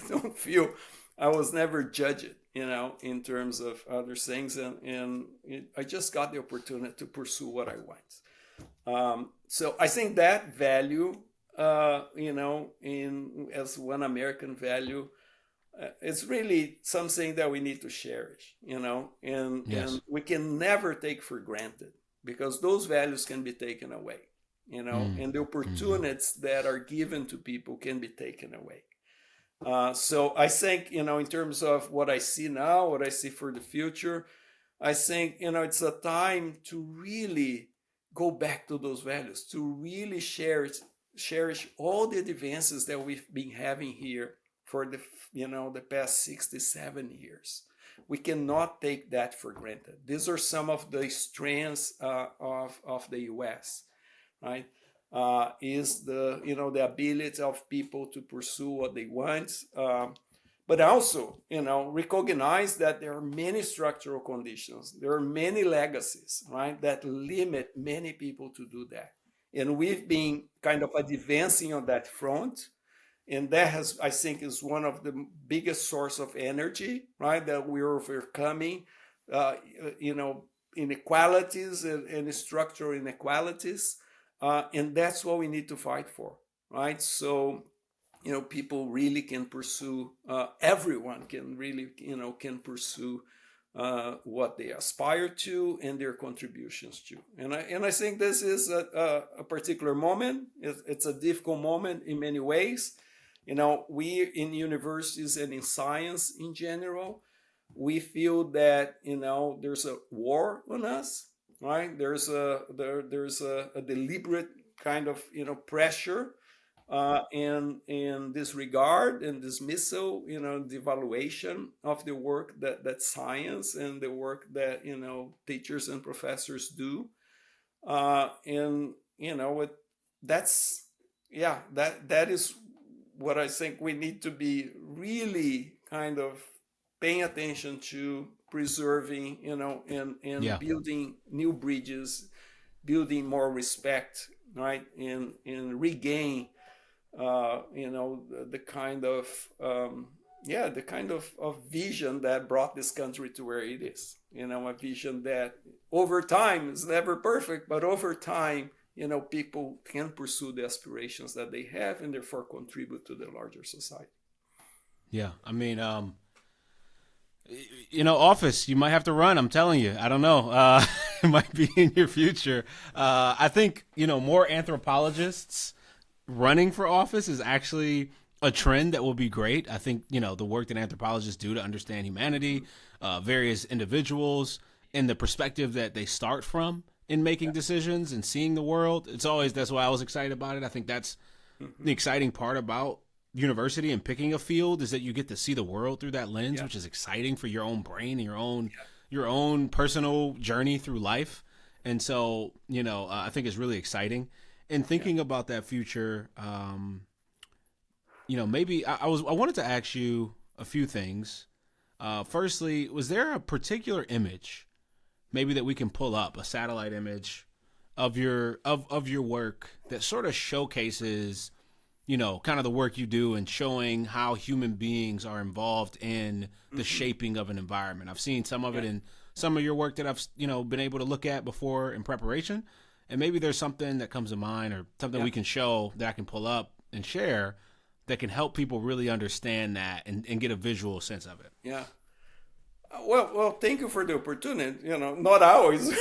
don't feel I was never judged, in terms of other things, and I just got the opportunity to pursue what I want. So I think that value, as one American value, it's really something that we need to cherish, and we can never take for granted, because those values can be taken away, and the opportunities that are given to people can be taken away. So I think, in terms of what I see now, what I see for the future, I think, it's a time to really go back to those values, to really cherish all the advances that we've been having here for the past 67 years. We cannot take that for granted. These are some of the strengths of the U.S., right? Is the ability of people to pursue what they want, but also, recognize that there are many structural conditions, there are many legacies, right, that limit many people to do that. And we've been kind of advancing on that front. And that has, I think, is one of the biggest source of energy, right, that we're overcoming, inequalities and structural inequalities. And that's what we need to fight for, right? So, people really can pursue, everyone can really, can pursue what they aspire to and their contributions to. And I think this is a particular moment. It's a difficult moment in many ways. We in universities and in science in general, we feel that there's a war on us, right? There's a deliberate kind of pressure and disregard and dismissal, devaluation of the work that science and the work that teachers and professors do, and that's that is what I think we need to be really kind of paying attention to, preserving, and building new bridges, building more respect, right, and regain the kind of vision that brought this country to where it is. A vision that over time is never perfect, but over time, people can pursue the aspirations that they have and therefore contribute to the larger society. Yeah, I mean, office, you might have to run. I'm telling you. I don't know. It might be in your future. I think, more anthropologists running for office is actually a trend that will be great. I think, the work that anthropologists do to understand humanity, various individuals, and the perspective that they start from in making decisions and seeing the world. That's why I was excited about it. I think that's the exciting part about university and picking a field, is that you get to see the world through that lens, which is exciting for your own brain and your own personal journey through life. And so, I think it's really exciting. And thinking about that future, maybe I wanted to ask you a few things. Firstly, was there a particular image maybe that we can pull up, a satellite image of your work that sort of showcases, kind of the work you do and showing how human beings are involved in the shaping of an environment? I've seen some of it in some of your work that I've, been able to look at before in preparation. And maybe there's something that comes to mind or something we can show that I can pull up and share that can help people really understand that and get a visual sense of it. Yeah. Well, thank you for the opportunity. Not always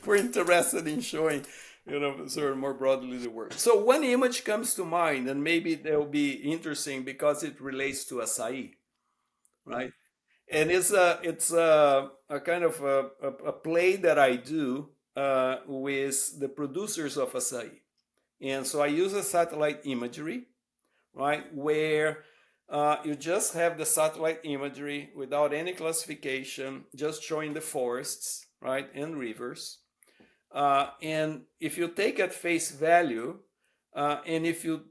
we're interested in showing, sort of more broadly the work. So one image comes to mind, and maybe they'll be interesting because it relates to açaí, right? And it's a kind of a play that I do with the producers of açaí. And so I use a satellite imagery, right, where you just have the satellite imagery without any classification, just showing the forests, right, and rivers. And if you take at face value, and if you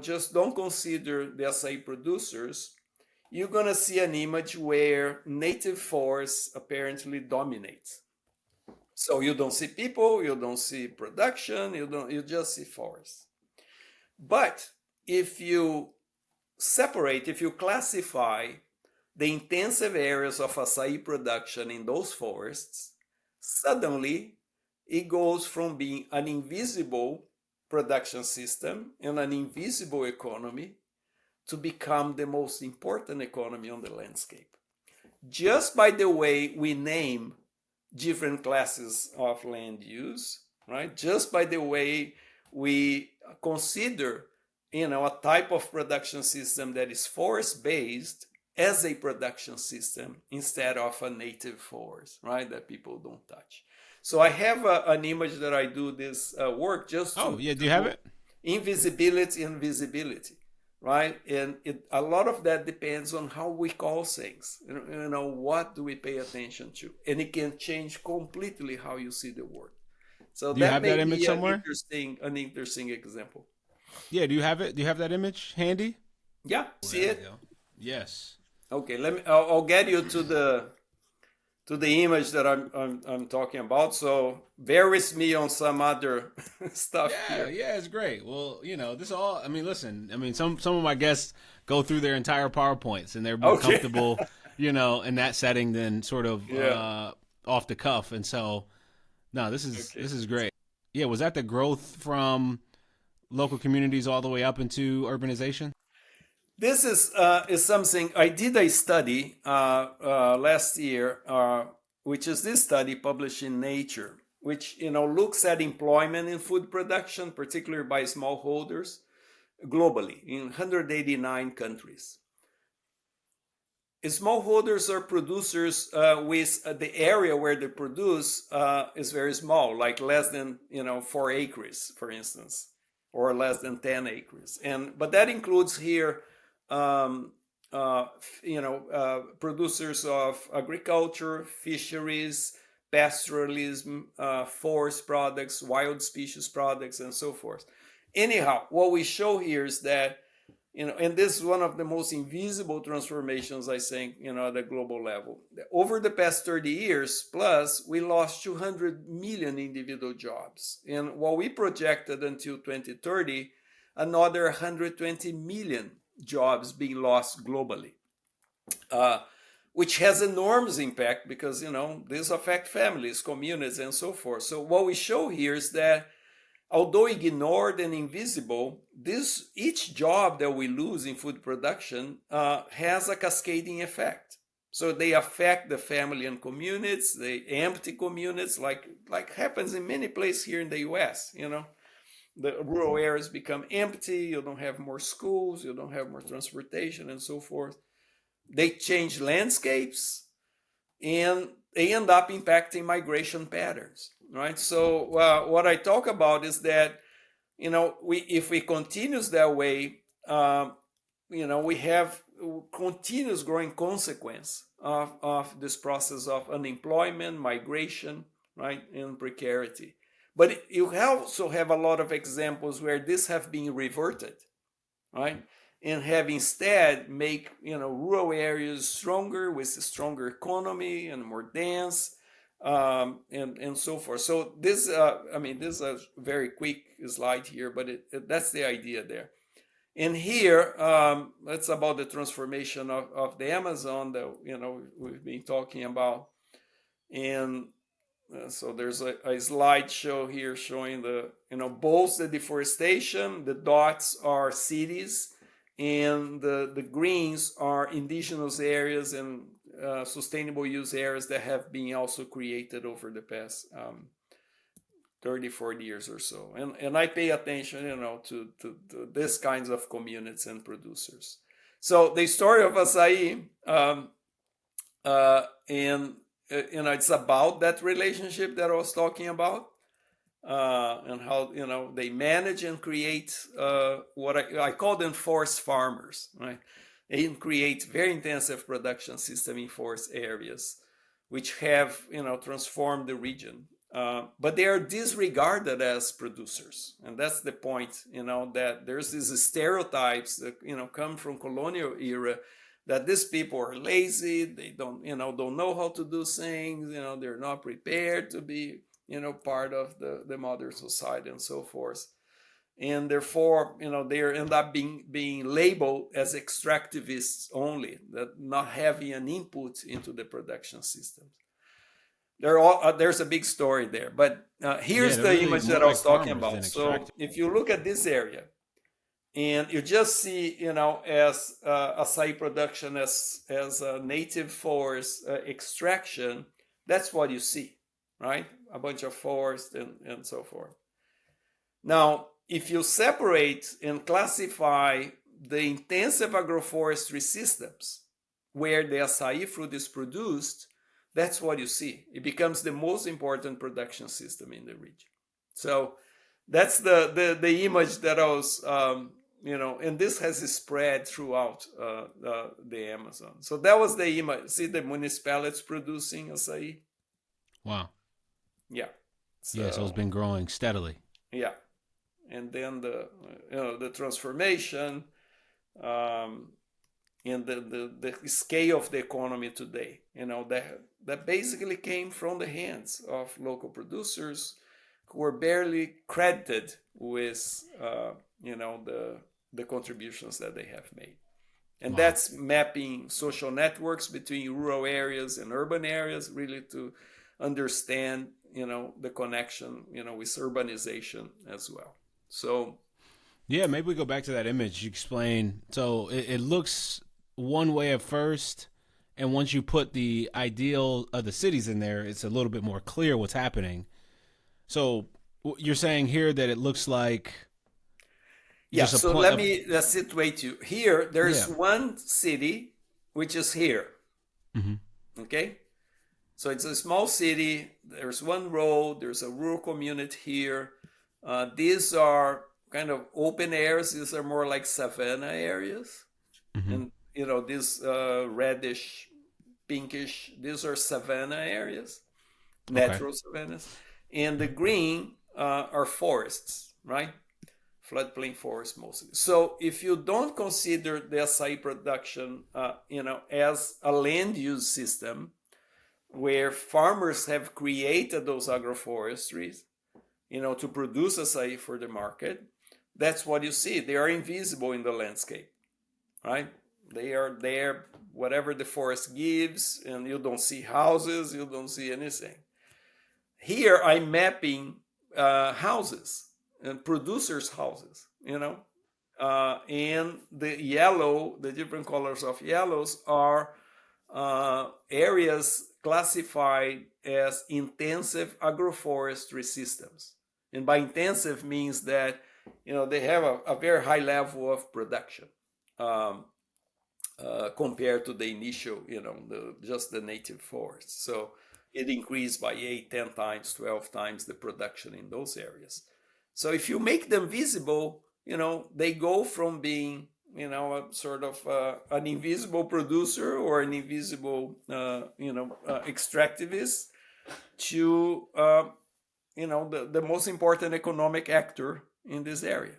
just don't consider the açaí producers, you're gonna see an image where native forests apparently dominate. So you don't see people, you don't see production, you just see forests. But if you classify the intensive areas of açaí production in those forests, suddenly it goes from being an invisible production system and an invisible economy to become the most important economy on the landscape. Just by the way we name different classes of land use, right? Just by the way we consider, a type of production system that is forest-based as a production system instead of a native forest, right? That people don't touch. So I have an image that I do this work just do you have it? Invisibility and visibility, right? And a lot of that depends on how we call things. What do we pay attention to? And it can change completely how you see the world. So do you have that image somewhere? An interesting example. Yeah, do you have it? Do you have that image handy? Yeah, see it? Yes. Okay, I'll get you to the image that I'm talking about. So bear with me on some other stuff Yeah, here. yeah, it's great. Well, this all. I mean, listen. I mean, some of my guests go through their entire PowerPoints, and they're more Okay. comfortable, in that setting than sort of Yeah. off the cuff. And so, no, Okay. this is great. Yeah, was that the growth from local communities all the way up into urbanization? This is something I did a study last year, which is this study published in Nature, which looks at employment in food production, particularly by smallholders globally in 189 countries. Smallholders are producers with the area where they produce is very small, like less than 4 acres, for instance, or less than 10 acres. But that includes here, um, producers of agriculture, fisheries, pastoralism, forest products, wild species products, and so forth. Anyhow, what we show here is that and this is one of the most invisible transformations, I think, at the global level. Over the past 30 years plus, we lost 200 million individual jobs. And what we projected until 2030, another 120 million jobs being lost globally, uh, which has enormous impact because, this affect families, communities, and so forth. So what we show here is that although ignored and invisible, each job that we lose in food production has a cascading effect. So they affect the family and communities, they empty communities, like happens in many places here in the U.S. The rural areas become empty. You don't have more schools, you don't have more transportation, and so forth. They change landscapes, and they end up impacting migration patterns, right? So what I talk about is that if we continues that way, we have continuous growing consequence of this process of unemployment, migration, right, and precarity. But you also have a lot of examples where this have been reverted, right? And have instead make rural areas stronger with a stronger economy and more dense, and so forth. So this, this is a very quick slide here, but that's the idea there. And here, that's about the transformation of the Amazon that we've been talking about. And so there's a slideshow here showing both the deforestation. The dots are cities, and the greens are indigenous areas and sustainable use areas that have been also created over the past 30, 40 years or so. And I pay attention, to these kinds of communities and producers. So the story of açaí, and it's about that relationship that I was talking about, and how they manage and create what I call them forest farmers, right? They create very intensive production system in forest areas, which have transformed the region. But they are disregarded as producers, and that's the point. That there's these stereotypes that come from colonial era, that these people are lazy, they don't know how to do things, they're not prepared to be part of the modern society and so forth, and therefore they end up being labeled as extractivists only, that not having an input into the production systems. There's a big story there, but Yeah, here's they're the really image more that I like was talking farmers about. than So extractive. if you look at this area and you just see as açaí production as a native forest extraction, that's what you see, right? A bunch of forest and so forth. Now, if you separate and classify the intensive agroforestry systems where the açaí fruit is produced, that's what you see. It becomes the most important production system in the region. So that's the image that I was, and this has spread throughout the Amazon. So that was the image. See the municipalities producing açaí? Wow. Yeah. Yeah, so it's So, been growing steadily. yeah. And then the transformation, um, and the scale of the economy today, that basically came from the hands of local producers who were barely credited with, the contributions that they have made. And Wow. that's mapping social networks between rural areas and urban areas, really to understand, the connection, with urbanization as well. So, Yeah, maybe we go back to that image you explained. So it looks one way at first, and once you put the ideal of the cities in there, it's a little bit more clear what's happening. So you're saying here that it looks like yeah, just a so point. let's situate you. Here, there's Yeah. one city, which is here. Mm-hmm. Okay? So it's a small city. There's one road. There's a rural community here. These are kind of open areas. These are more like savanna areas. Mm-hmm. And, these reddish, pinkish, these are savanna areas, Okay. natural savannas. And the green are forests, right? Floodplain forests mostly. So if you don't consider the açaí production, as a land use system, where farmers have created those agroforestries, to produce açaí for the market, that's what you see. They are invisible in the landscape, right? They are there, whatever the forest gives, and you don't see houses, you don't see anything. Here I'm mapping houses and producers' houses, and the different colors of yellows are areas classified as intensive agroforestry systems. And by intensive means that, they have a very high level of production compared to the initial, just the native forest. So it increased by 8, 10 times, 12 times the production in those areas. So if you make them visible, they go from being, a sort of an invisible producer or an invisible, extractivist to, the most important economic actor in this area.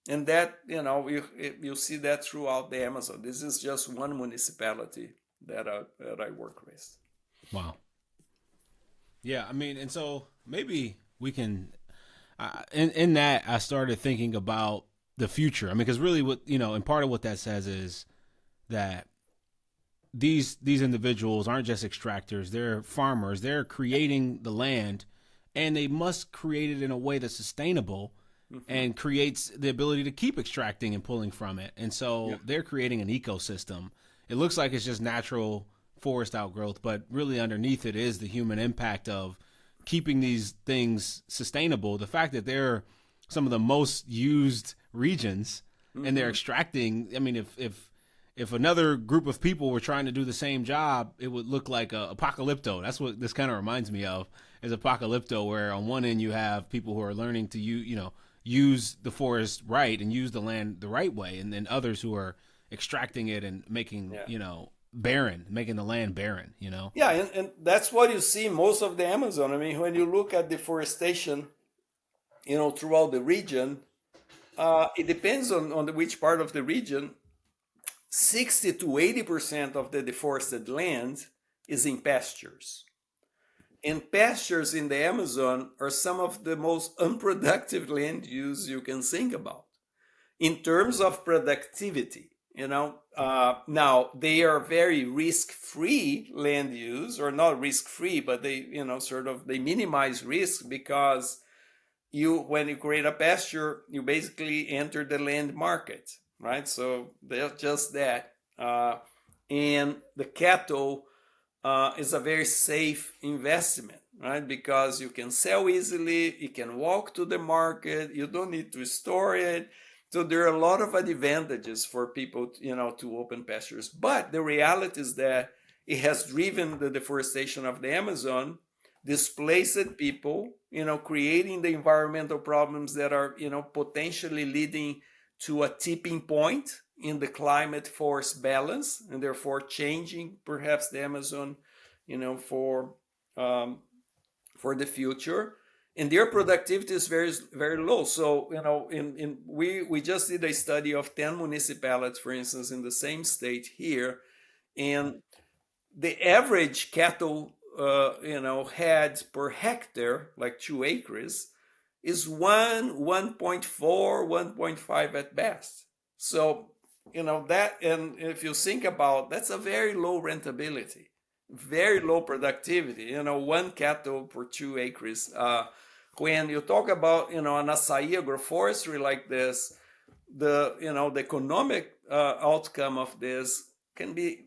And that, you see that throughout the Amazon. This is just one municipality that I work with. Wow. Yeah, I mean, and so maybe we can. In that, I started thinking about the future. I mean, because really, what and part of what that says is that these individuals aren't just extractors; they're farmers. They're creating the land, and they must create it in a way that's sustainable and creates the ability to keep extracting and pulling from it. And so Yeah. they're creating an ecosystem. It looks like it's just natural forest outgrowth, but really underneath it is the human impact of keeping these things sustainable. The fact that they're some of the most used regions and they're extracting. I mean, if another group of people were trying to do the same job, it would look like a apocalypto. That's what this kind of reminds me of, is apocalypto, where on one end you have people who are learning to use the forest right and use the land the right way, and then others who are extracting it and making barren, making the land barren. Yeah, and that's what you see most of the Amazon. I mean, when you look at deforestation, throughout the region, it depends on which part of the region. 60 to 80% of the deforested land is in pastures. And pastures in the Amazon are some of the most unproductive land use you can think about in terms of productivity. Now they are very risk-free land use, or not risk-free, but they, they minimize risk, because when you create a pasture, you basically enter the land market, right? So they're just that. And the cattle is a very safe investment, right? Because you can sell easily, you can walk to the market, you don't need to store it. So there are a lot of advantages for people, to open pastures. But the reality is that it has driven the deforestation of the Amazon, displaced people, creating the environmental problems that are, potentially leading to a tipping point in the climate force balance, and therefore changing perhaps the Amazon, for the future. and their productivity is very very low. So in we just did a study of 10 municipalities, for instance, in the same state here, and the average cattle head per hectare, like 2 acres, is 1.4, 1.5 at best. So that, and if you think about, that's a very low rentability, very low productivity. One cattle per 2 acres. When you talk about an açaí agroforestry like this, the economic outcome of this can be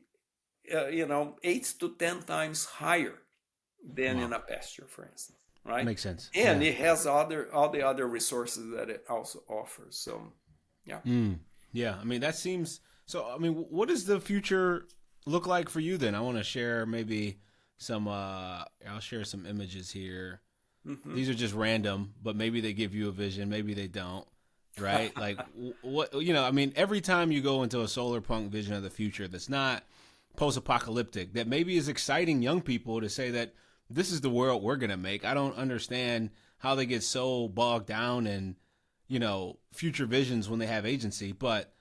8 to 10 times higher than Wow. in a pasture, for instance, right? Makes sense. And Yeah. it has all the other resources that it also offers. So, yeah. Yeah. I mean, that seems so. I mean, what does the future look like for you then? I want to share maybe some, I'll share some images here. Hmm. These are just random, but maybe they give you a vision, maybe they don't, right? Like, what, I mean, every time you go into a solar punk vision of the future that's not post apocalyptic, that maybe is exciting young people to say that this is the world we're going to make. I don't understand how they get so bogged down in, future visions when they have agency, but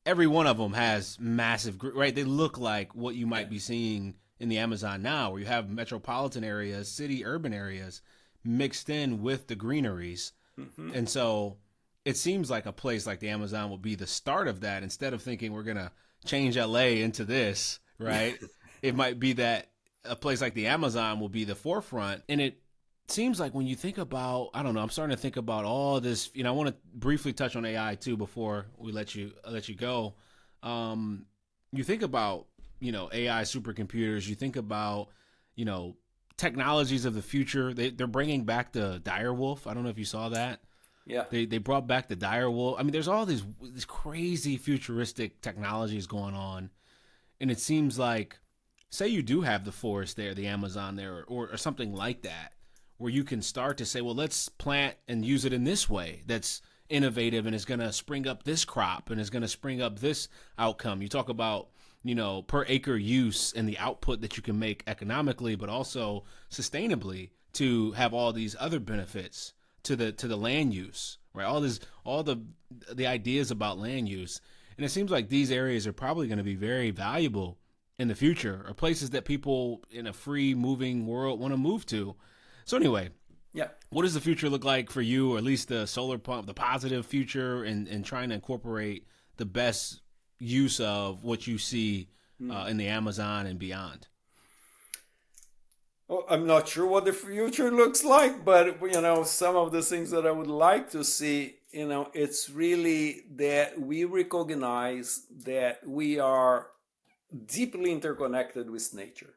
every one of them has massive, right? They look like what you Yeah. might be seeing in the Amazon now, where you have metropolitan areas, city, urban areas mixed in with the greeneries. Hmm. And so it seems like a place like the Amazon will be the start of that. Instead of thinking we're going to change LA into this, right? It might be that a place like the Amazon will be the forefront. And it seems like when you think about, I don't know, I'm starting to think about all this. I want to briefly touch on AI too before we let you go. You think about AI supercomputers. You think about you know technologies of the future. They're bringing back the dire wolf. I don't know if you saw that. Yeah. They brought back the dire wolf. I mean, there's all these crazy futuristic technologies going on, and it seems like, say you do have the forest there, the Amazon there, or something like that, where you can start to say, well, let's plant and use it in this way that's innovative and is going to spring up this crop and is going to spring up this outcome. You talk about per acre use and the output that you can make economically, but also sustainably to have all these other benefits to the land use, right? All the ideas about land use, and it seems like these areas are probably going to be very valuable in the future, or places that people in a free moving world want to move to. So anyway, Yeah. what does the future look like for you, or at least the solar pump, the positive future, and trying to incorporate the best use of what you see in the Amazon and beyond? Well, I'm not sure what the future looks like, but some of the things that I would like to see, it's really that we recognize that we are deeply interconnected with nature.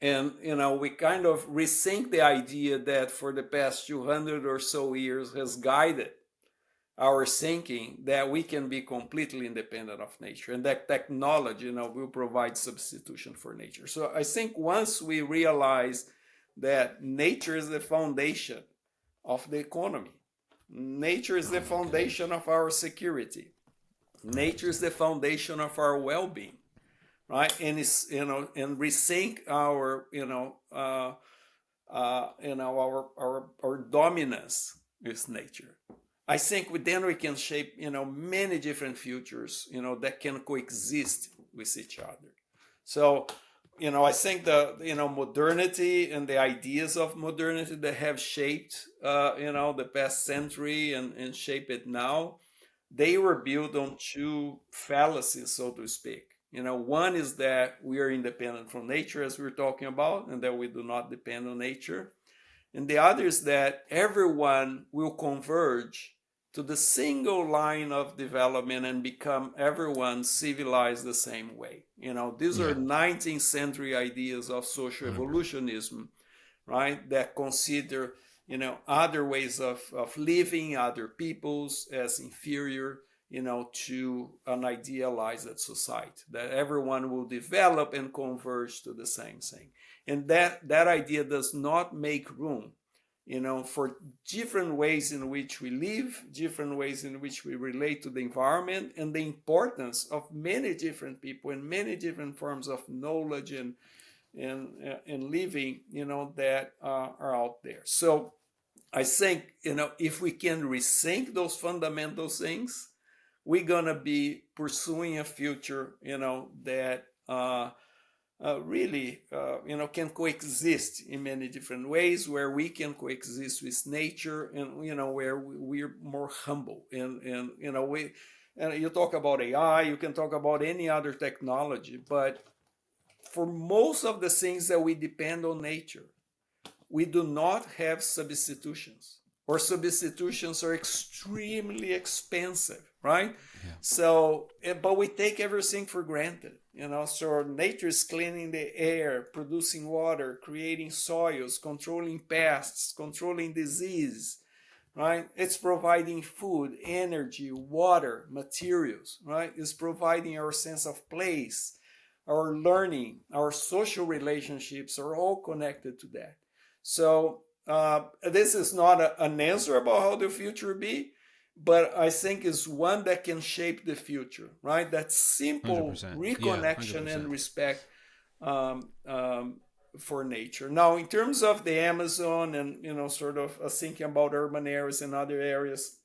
And we kind of rethink the idea that for the past 200 or so years has guided our thinking, that we can be completely independent of nature, and that technology will provide substitution for nature. So I think once we realize that nature is the foundation of the economy, nature is Oh the my goodness. foundation of our security, nature is the foundation of our well-being, right? And it's and rethink our our dominance with nature. I think then we can shape many different futures that can coexist with each other. So I think the modernity and the ideas of modernity that have shaped the past century and shape it now, they were built on two fallacies, so to speak. One is that we are independent from nature, as we are talking about, and that we do not depend on nature. And the other is that everyone will converge to the single line of development and become everyone civilized the same way. These are Yeah, 19th century ideas of social 100%. evolutionism, right? That consider, other ways of living, other peoples as inferior, to an idealized society, that everyone will develop and converge to the same thing. And that idea does not make room for different ways in which we live, different ways in which we relate to the environment, and the importance of many different people and many different forms of knowledge and living that are out there. So I think, if we can rethink those fundamental things, we're going to be pursuing a future, that really, can coexist in many different ways, where we can coexist with nature, and, where we're more humble. And you talk about AI, you can talk about any other technology, but for most of the things that we depend on nature, we do not have substitutions, or substitutions are extremely expensive, right? Yeah. So, but we take everything for granted, So nature is cleaning the air, producing water, creating soils, controlling pests, controlling disease, right? It's providing food, energy, water, materials, right? It's providing our sense of place, our learning, our social relationships are all connected to that. So this is not an answer about how the future will be, but I think it's one that can shape the future, right? That simple 100%. reconnection Yeah, and respect for nature. Now, in terms of the Amazon and, sort of thinking about urban areas and other areas,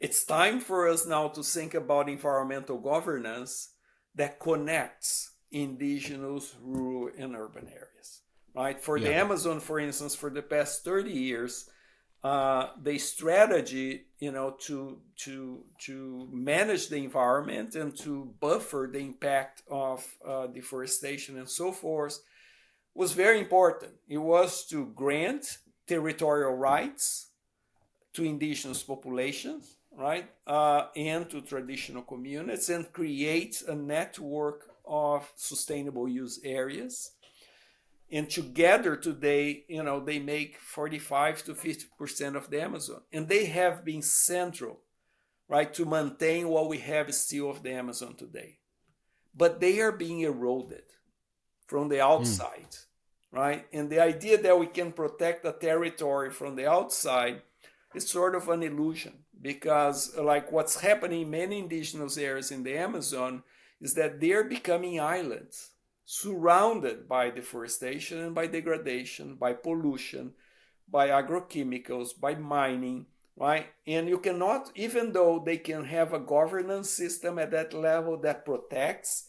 it's time for us now to think about environmental governance that connects indigenous, rural, and urban areas. Right? For the Amazon, for instance, for the past 30 years, the strategy, to manage the environment and to buffer the impact of deforestation and so forth was very important. It was to grant territorial rights to indigenous populations, right, and to traditional communities, and create a network of sustainable use areas. And together today, they make 45 to 50% of the Amazon. And they have been central, right, to maintain what we have still of the Amazon today. But they are being eroded from the outside, right? And the idea that we can protect a territory from the outside is sort of an illusion, because like what's happening in many indigenous areas in the Amazon is that they're becoming islands, surrounded by deforestation and by degradation, by pollution, by agrochemicals, by mining, right? And you cannot, even though they can have a governance system at that level that protects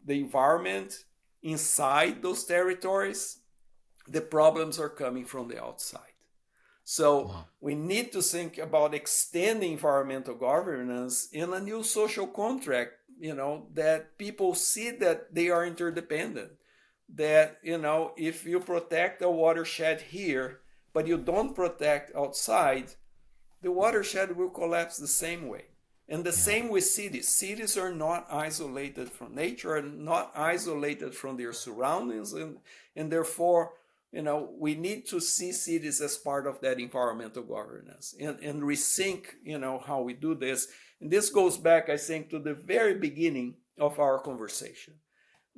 the environment inside those territories, the problems are coming from the outside. So we need to think about extending environmental governance in a new social contract, that people see that they are interdependent. That, if you protect a watershed here, but you don't protect outside, the watershed will collapse the same way. And the same with cities. Cities are not isolated from nature, are not isolated from their surroundings, and therefore, we need to see cities as part of that environmental governance and rethink, how we do this. And this goes back, I think, to the very beginning of our conversation,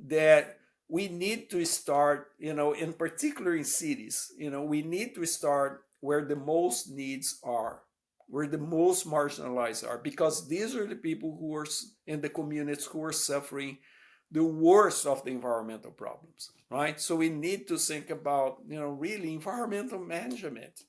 that we need to start, in particular in cities, we need to start where the most needs are, where the most marginalized are, because these are the people who are in the communities who are suffering the worst of the environmental problems, right? So we need to think about, really environmental management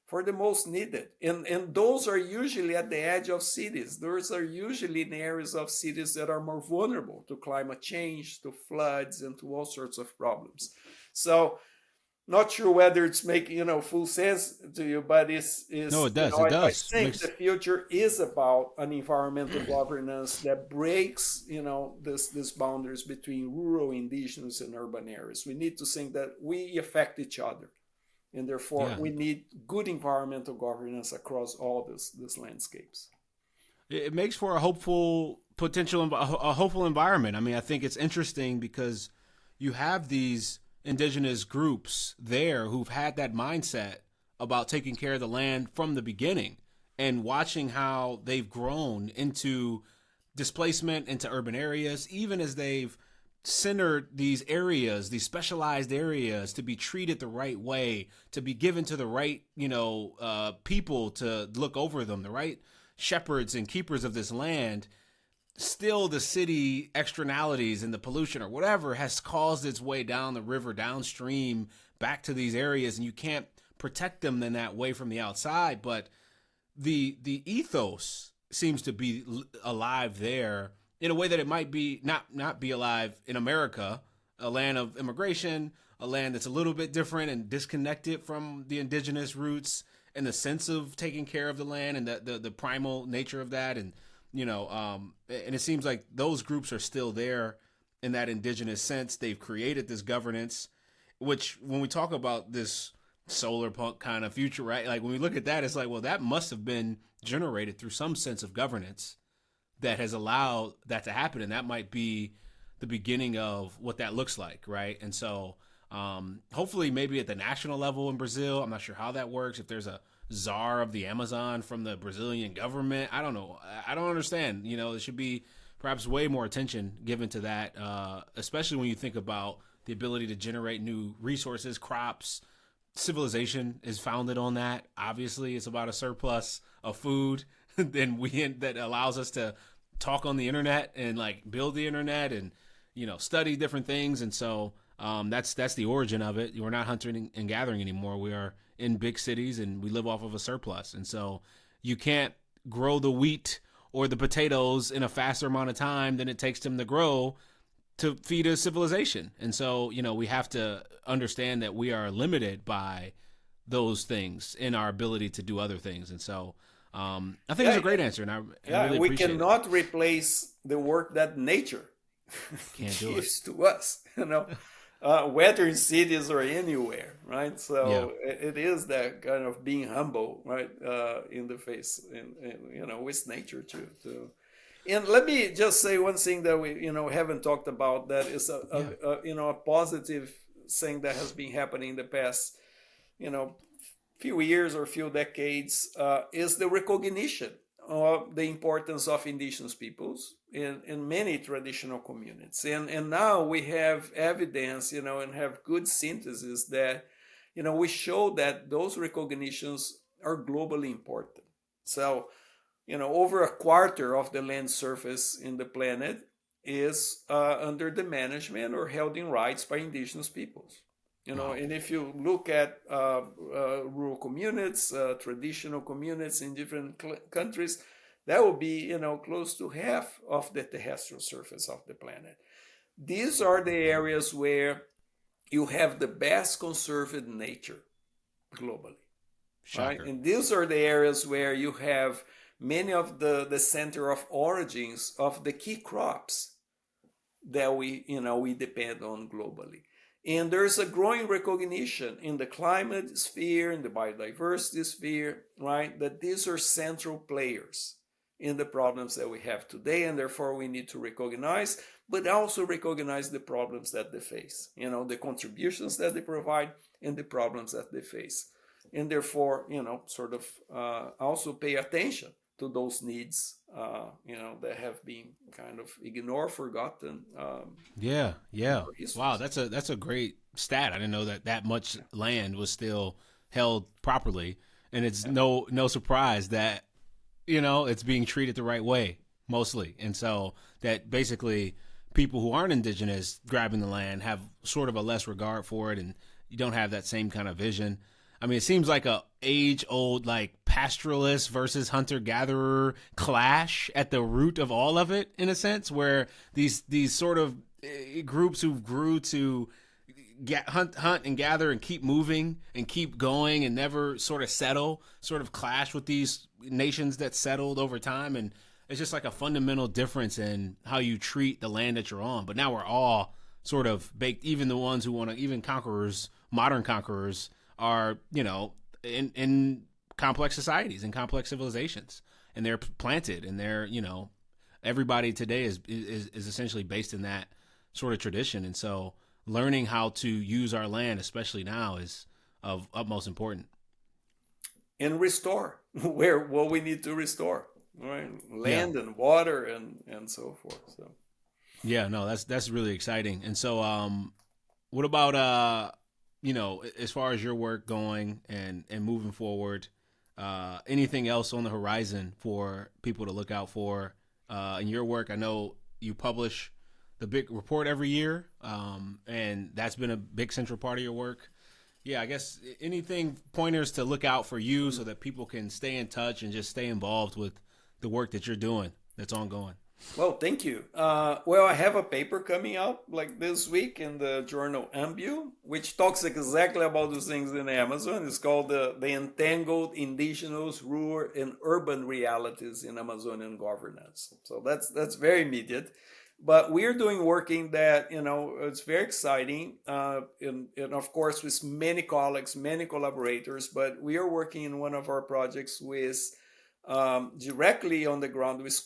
for the most needed. And those are usually at the edge of cities. Those are usually in areas of cities that are more vulnerable to climate change, to floods, and to all sorts of problems. So not sure whether it's making, full sense to you, but no, it does. It does. I think the future is about an environmental governance that breaks, this boundaries between rural, indigenous, and urban areas. We need to think that we affect each other, and therefore we need good environmental governance across all these landscapes. It makes for a hopeful environment. I mean, I think it's interesting because you have these indigenous groups there who've had that mindset about taking care of the land from the beginning, and watching how they've grown into displacement into urban areas, even as they've centered these areas, these specialized areas, to be treated the right way, to be given to the right, people to look over them, the right shepherds and keepers of this land. Still, the city externalities and the pollution or whatever has caused its way down the river, downstream, back to these areas, and you can't protect them in that way from the outside. But the ethos seems to be alive there in a way that it might be not be alive in America, a land of immigration, a land that's a little bit different and disconnected from the indigenous roots and the sense of taking care of the land and the primal nature of that. And, and it seems like those groups are still there in that indigenous sense. They've created this governance, which when we talk about this solar punk kind of future, right? Like when we look at that, it's like, well, that must have been generated through some sense of governance that has allowed that to happen. And that might be the beginning of what that looks like. Right. And so hopefully maybe at the national level in Brazil, I'm not sure how that works. If there's a czar of the Amazon from the Brazilian government, I don't know. I don't understand. There should be perhaps way more attention given to that, especially when you think about the ability to generate new resources, crops. Civilization is founded on that. Obviously, it's about a surplus of food that allows us to talk on the internet and like build the internet and study different things. And so that's the origin of it. We're not hunting and gathering anymore. We are in big cities and we live off of a surplus. And so you can't grow the wheat or the potatoes in a faster amount of time than it takes them to grow to feed a civilization. And so, we have to understand that we are limited by those things in our ability to do other things. And so I think it's a great answer. And I really we appreciate cannot replace the work that nature gives to us, whether in cities or anywhere, right? So it is that kind of being humble, right, in the face, with nature too. And let me just say one thing that we, haven't talked about that is a positive thing that has been happening in the past, few years or few decades, is the recognition of the importance of indigenous peoples in many traditional communities. And now we have evidence, and have good synthesis that, we show that those recognitions are globally important. So, over a quarter of the land surface in the planet is under the management or held in rights by indigenous peoples. And if you look at rural communities, traditional communities in different countries, that will be, close to half of the terrestrial surface of the planet. These are the areas where you have the best conserved nature globally. Right? And these are the areas where you have many of the center of origins of the key crops that we depend on globally. And there's a growing recognition in the climate sphere, in the biodiversity sphere, right, that these are central players in the problems that we have today, and therefore we need to recognize, but also recognize the problems that they face, the contributions that they provide and the problems that they face. And therefore, also pay attention to those needs, that have been kind of ignored, forgotten. Wow, that's a great stat. I didn't know that much land was still held properly, and it's no surprise that it's being treated the right way mostly, and so that basically people who aren't indigenous grabbing the land have sort of a less regard for it, and you don't have that same kind of vision. I mean, it seems like a age-old pastoralist versus hunter-gatherer clash at the root of all of it, in a sense, where these sort of groups who grew to hunt and gather and keep moving and keep going and never sort of settle, sort of clash with these nations that settled over time. And it's just like a fundamental difference in how you treat the land that you're on. But now we're all sort of baked, even the ones who want to, even conquerors, modern conquerors, are, in complex societies and complex civilizations, and they're planted, and they're, everybody today is essentially based in that sort of tradition. And so learning how to use our land, especially now, is of utmost importance. And restore what we need to restore, right? Land and water and so forth. So yeah, no, that's really exciting. And so what about as far as your work going and moving forward, anything else on the horizon for people to look out for in your work? I know you publish the big report every year, and that's been a big central part of your work. Yeah, I guess anything pointers to look out for you so that people can stay in touch and just stay involved with the work that you're doing that's ongoing. Well, thank you. Well, I have a paper coming out like this week in the journal Ambu, which talks exactly about those things in Amazon. It's called the Entangled Indigenous, Rural, and Urban Realities in Amazonian Governance. So that's very immediate. But we're doing working that, it's very exciting. And of course, with many colleagues, many collaborators, but we are working in one of our projects with directly on the ground with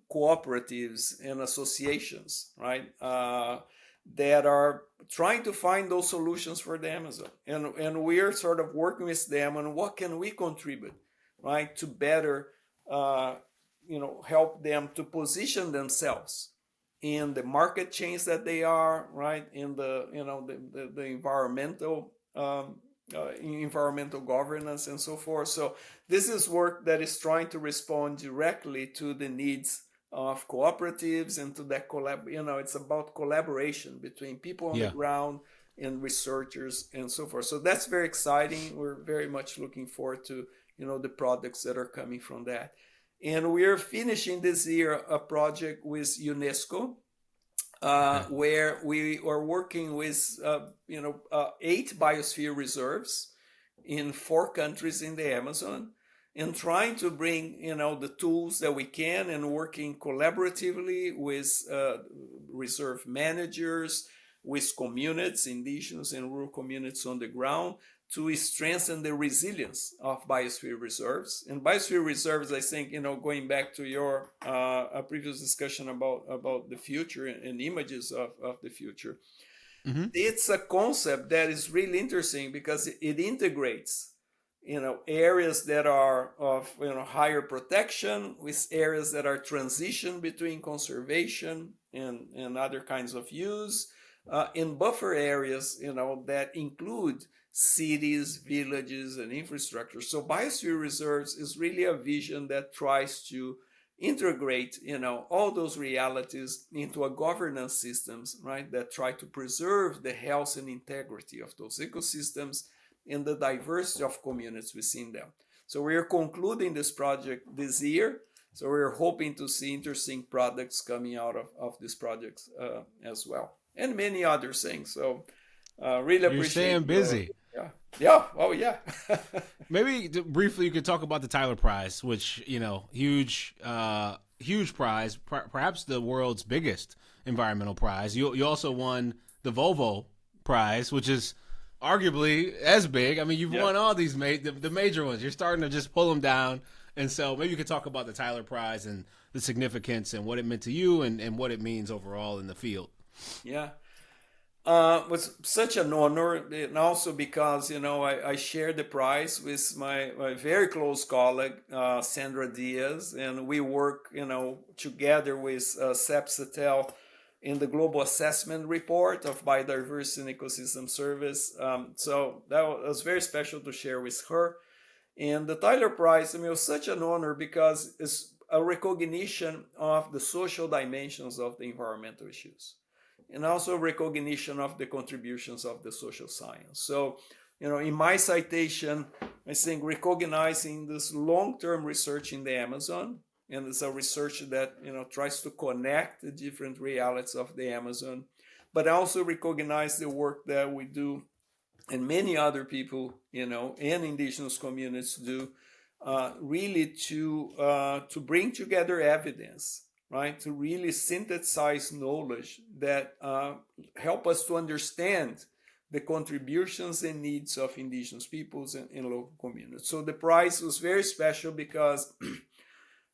cooperatives and associations, right? That are trying to find those solutions for the Amazon, and we are sort of working with them on what can we contribute, right, to better, help them to position themselves in the market chains that they are, right, in the environmental environmental governance and so forth. So this is work that is trying to respond directly to the needs of cooperatives and to that it's about collaboration between people on the Yeah. ground and researchers and so forth. So that's very exciting. We're very much looking forward to the products that are coming from that. And we're finishing this year a project with UNESCO, Okay. where we are working with 8 biosphere reserves in 4 countries in the Amazon, and trying to bring the tools that we can, and working collaboratively with reserve managers, with communities, indigenous and rural communities on the ground, to strengthen the resilience of biosphere reserves. And biosphere reserves, I think, going back to your previous discussion about the future and images of the future, Mm-hmm. it's a concept that is really interesting because it integrates areas that are of higher protection with areas that are transition between conservation and other kinds of use, in buffer areas that include cities, villages, and infrastructure. So biosphere reserves is really a vision that tries to integrate all those realities into a governance systems, right, that try to preserve the health and integrity of those ecosystems and the diversity of communities within them. So we are concluding this project this year. So we're hoping to see interesting products coming out of these projects as well, and many other things. So really You're appreciate staying busy. yeah. Yeah. Oh, yeah. Maybe briefly you could talk about the Tyler Prize, which huge, huge prize, perhaps the world's biggest environmental prize. You also won the Volvo Prize, which is arguably as big. I mean, you've won all these the major ones. You're starting to just pull them down, and so maybe you could talk about the Tyler Prize and the significance and what it meant to you and what it means overall in the field. Yeah. It was such an honor, and also because I shared the prize with my very close colleague Sandra Diaz, and we work together with Sep Satel in the Global Assessment Report of Biodiversity and Ecosystem Service. So that was very special to share with her. And the Tyler Prize, it was such an honor because it's a recognition of the social dimensions of the environmental issues, and also recognition of the contributions of the social science. So, in my citation, I think recognizing this long-term research in the Amazon, and it's a research that tries to connect the different realities of the Amazon, but also recognize the work that we do and many other people, and indigenous communities do, really to bring together evidence, right? To really synthesize knowledge that help us to understand the contributions and needs of indigenous peoples and local communities. So the prize was very special because,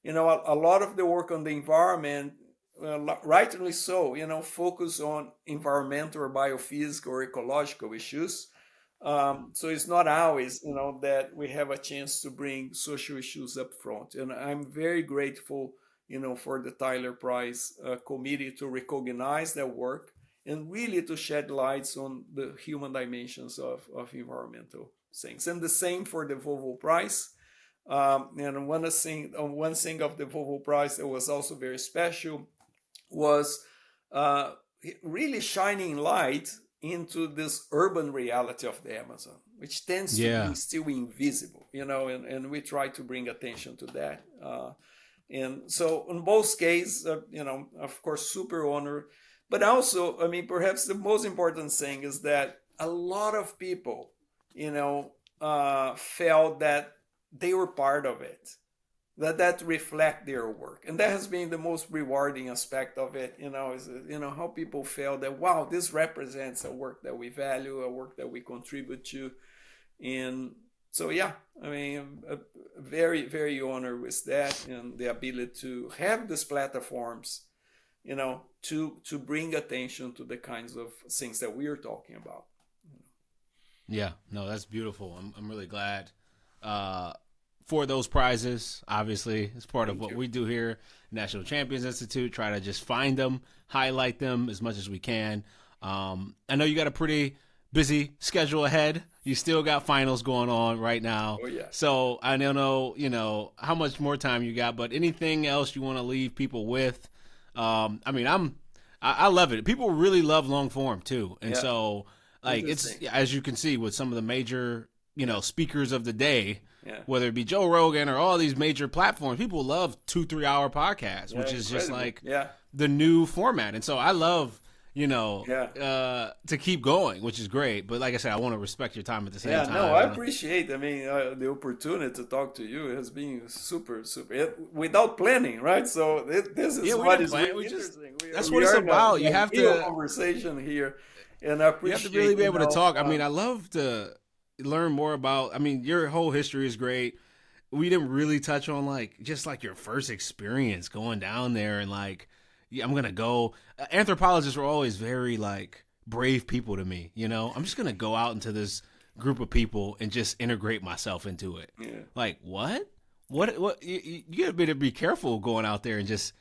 a lot of the work on the environment, rightly so, focus on environmental or biophysical or ecological issues. So it's not always, that we have a chance to bring social issues up front. And I'm very grateful for the Tyler Prize committee to recognize that work and really to shed lights on the human dimensions of environmental things. And the same for the Volvo Prize. And one thing of the Volvo Prize that was also very special was really shining light into this urban reality of the Amazon, which tends to be Yeah. still invisible, and we try to bring attention to that. And so in both cases, of course, super honor, but also, I mean, perhaps the most important thing is that a lot of people, felt that they were part of it, that reflect their work, and that has been the most rewarding aspect of it. Is how people feel that, wow, this represents a work that we value, a work that we contribute to. And so, yeah, I mean, very, very honored with that, and the ability to have these platforms, to bring attention to the kinds of things that we are talking about. Yeah, no, that's beautiful. I'm really glad for those prizes. Obviously, it's part of Thank what you. we do here, National Champions Institute. Try to just find them, highlight them as much as we can. I know you got a pretty busy schedule ahead. You still got finals going on right now. Oh, yeah. So I don't know, how much more time you got, but anything else you want to leave people with? I mean, I love it. People really love long form too, and Yeah. so like it's, as you can see with some of the major speakers of the day, Yeah. whether it be Joe Rogan or all these major platforms, people love 2-3 hour podcasts, which is just like the new format. And so I love to keep going, which is great. But like I said, I want to respect your time at the same time. No, I appreciate. I mean, the opportunity to talk to you has been super, super without planning, right? So this is what is really interesting. That's what it's about. You have to conversation here, and I appreciate. You have to really be able to talk. I mean, I love to learn more about. I mean, your whole history is great. We didn't really touch on just your first experience going down there, and I'm gonna go. Anthropologists were always very brave people to me. I'm just gonna go out into this group of people and just integrate myself into it. Yeah. What? You gotta be careful going out there and just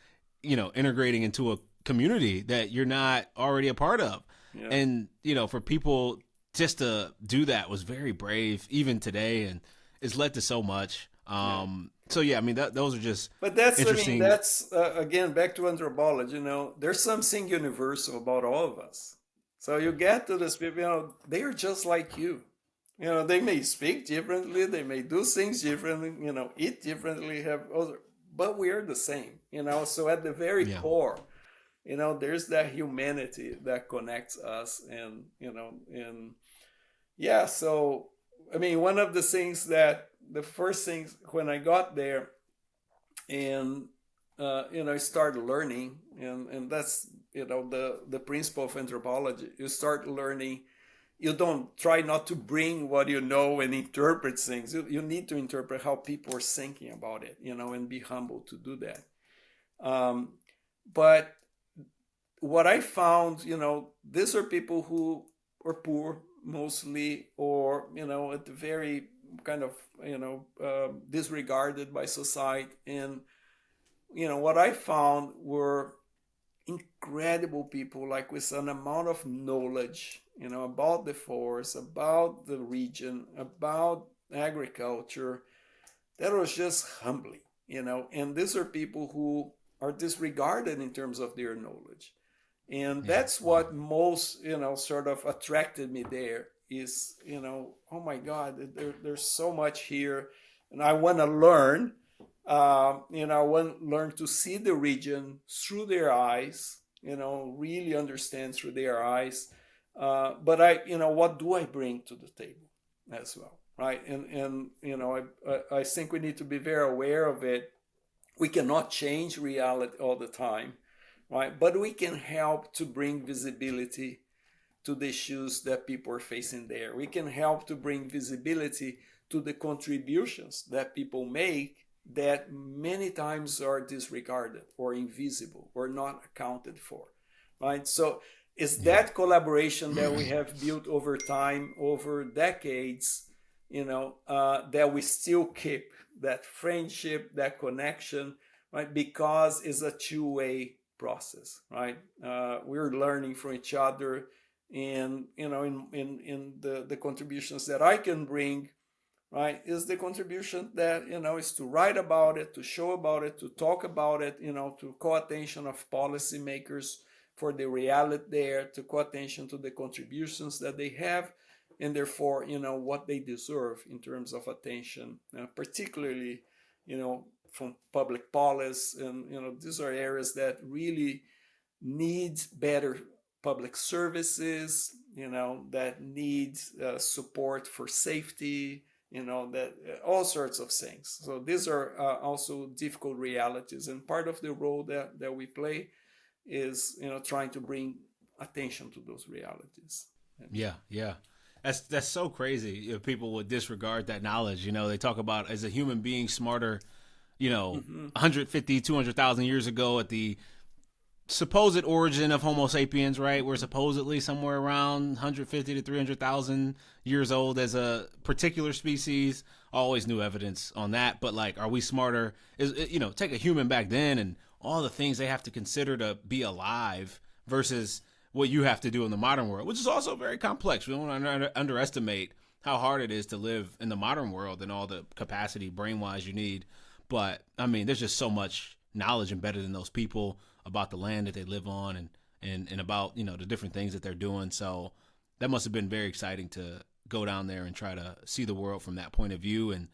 integrating into a community that you're not already a part of. Yeah. And for people just to do that was very brave, even today, and it's led to so much. So yeah, I mean those are just. But that's interesting. That's again back to anthropology. There's something universal about all of us. So you get to this people, they are just like you. They may speak differently, they may do things differently, eat differently, have other, but we are the same. So at the very core, there's that humanity that connects us, and so I mean, one of the things that the first things when I got there, and I started learning, and that's the principle of anthropology. You start learning. You don't try not to bring what you know and interpret things. You need to interpret how people are thinking about it, and be humble to do that. But what I found, these are people who are poor mostly, or at the very kind of disregarded by society. And what I found were incredible people, with an amount of knowledge about the forest, about the region, about agriculture, that was just humbling. And these are people who are disregarded in terms of their knowledge. And that's what most, sort of attracted me there is, oh my God, there's so much here. And I want to learn, I want to learn to see the region through their eyes, really understand through their eyes. But what do I bring to the table as well, right? And I think we need to be very aware of it. We cannot change reality all the time. Right, but we can help to bring visibility to the issues that people are facing there. We can help to bring visibility to the contributions that people make that many times are disregarded or invisible or not accounted for. Right, so it's that collaboration that we have built over time, over decades, that we still keep that friendship, that connection, right? Because it's a two-way process, right? We're learning from each other, and in the contributions that I can bring, right, is the contribution that is to write about it, to show about it, to talk about it, to call attention of policymakers for the reality there, to call attention to the contributions that they have, and therefore, what they deserve in terms of attention, particularly, from public policy. And, these are areas that really need better public services, that need support for safety, that all sorts of things. So these are also difficult realities. And part of the role that we play is, trying to bring attention to those realities. Yeah, yeah. That's so crazy if people would disregard that knowledge. They talk about as a human being smarter, 150, 200,000 years ago at the supposed origin of Homo sapiens, right? We're supposedly somewhere around 150 to 300,000 years old as a particular species. Always new evidence on that. But like, are we smarter? Take a human back then and all the things they have to consider to be alive versus what you have to do in the modern world, which is also very complex. We don't want to underestimate how hard it is to live in the modern world and all the capacity brain-wise you need. But I mean, there's just so much knowledge embedded in those people about the land that they live on and about, the different things that they're doing. So that must have been very exciting to go down there and try to see the world from that point of view and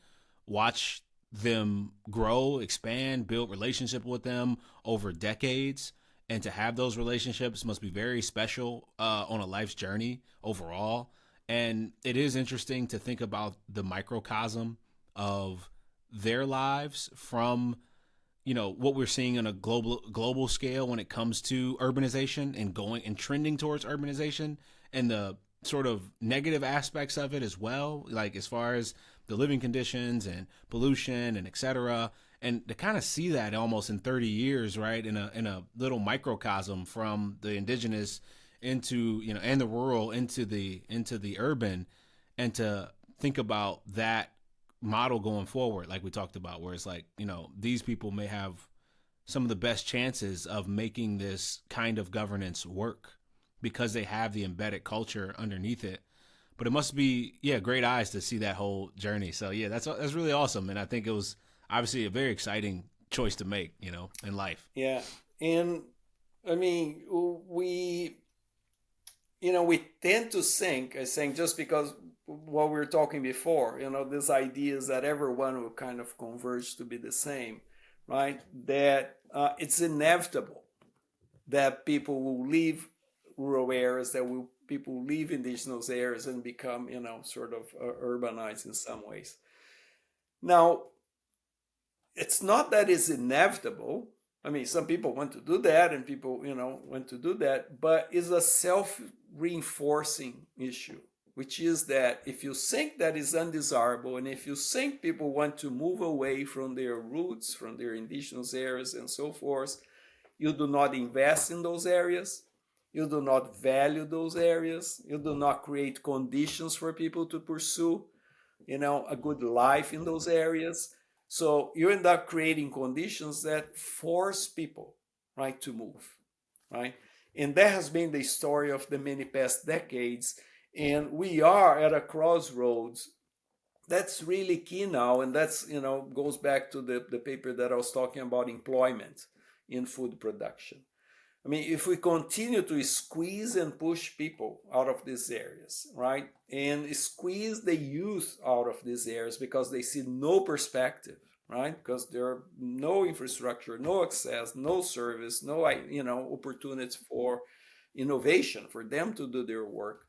watch them grow, expand, build relationship with them over decades. And to have those relationships must be very special on a life's journey overall. And it is interesting to think about the microcosm of their lives from, what we're seeing on a global scale when it comes to urbanization and going and trending towards urbanization and the sort of negative aspects of it as well, like as far as the living conditions and pollution and et cetera. And to kind of see that almost in 30 years, right, in a little microcosm from the indigenous into, and the rural into the urban, and to think about that model going forward, like we talked about, where it's like, these people may have some of the best chances of making this kind of governance work because they have the embedded culture underneath it. But it must be, great eyes to see that whole journey. So yeah, that's really awesome. And I think it was obviously a very exciting choice to make, in life. Yeah. And I mean, we tend to think, just because what we were talking before, these ideas that everyone will kind of converge to be the same, right? That it's inevitable that people will leave rural areas, people will leave indigenous areas and become, sort of urbanized in some ways. Now, it's not that it's inevitable. I mean, some people want to do that and people, want to do that, but it's a self-reinforcing issue, which is that if you think that is undesirable and if you think people want to move away from their roots, from their indigenous areas and so forth, you do not invest in those areas, you do not value those areas, you do not create conditions for people to pursue, a good life in those areas. So you end up creating conditions that force people, right, to move, right? And that has been the story of the many past decades. And we are at a crossroads that's really key now. And that's, goes back to the paper that I was talking about, employment in food production. I mean, if we continue to squeeze and push people out of these areas, right, and squeeze the youth out of these areas because they see no perspective, right, because there are no infrastructure, no access, no service, no, opportunities for innovation for them to do their work,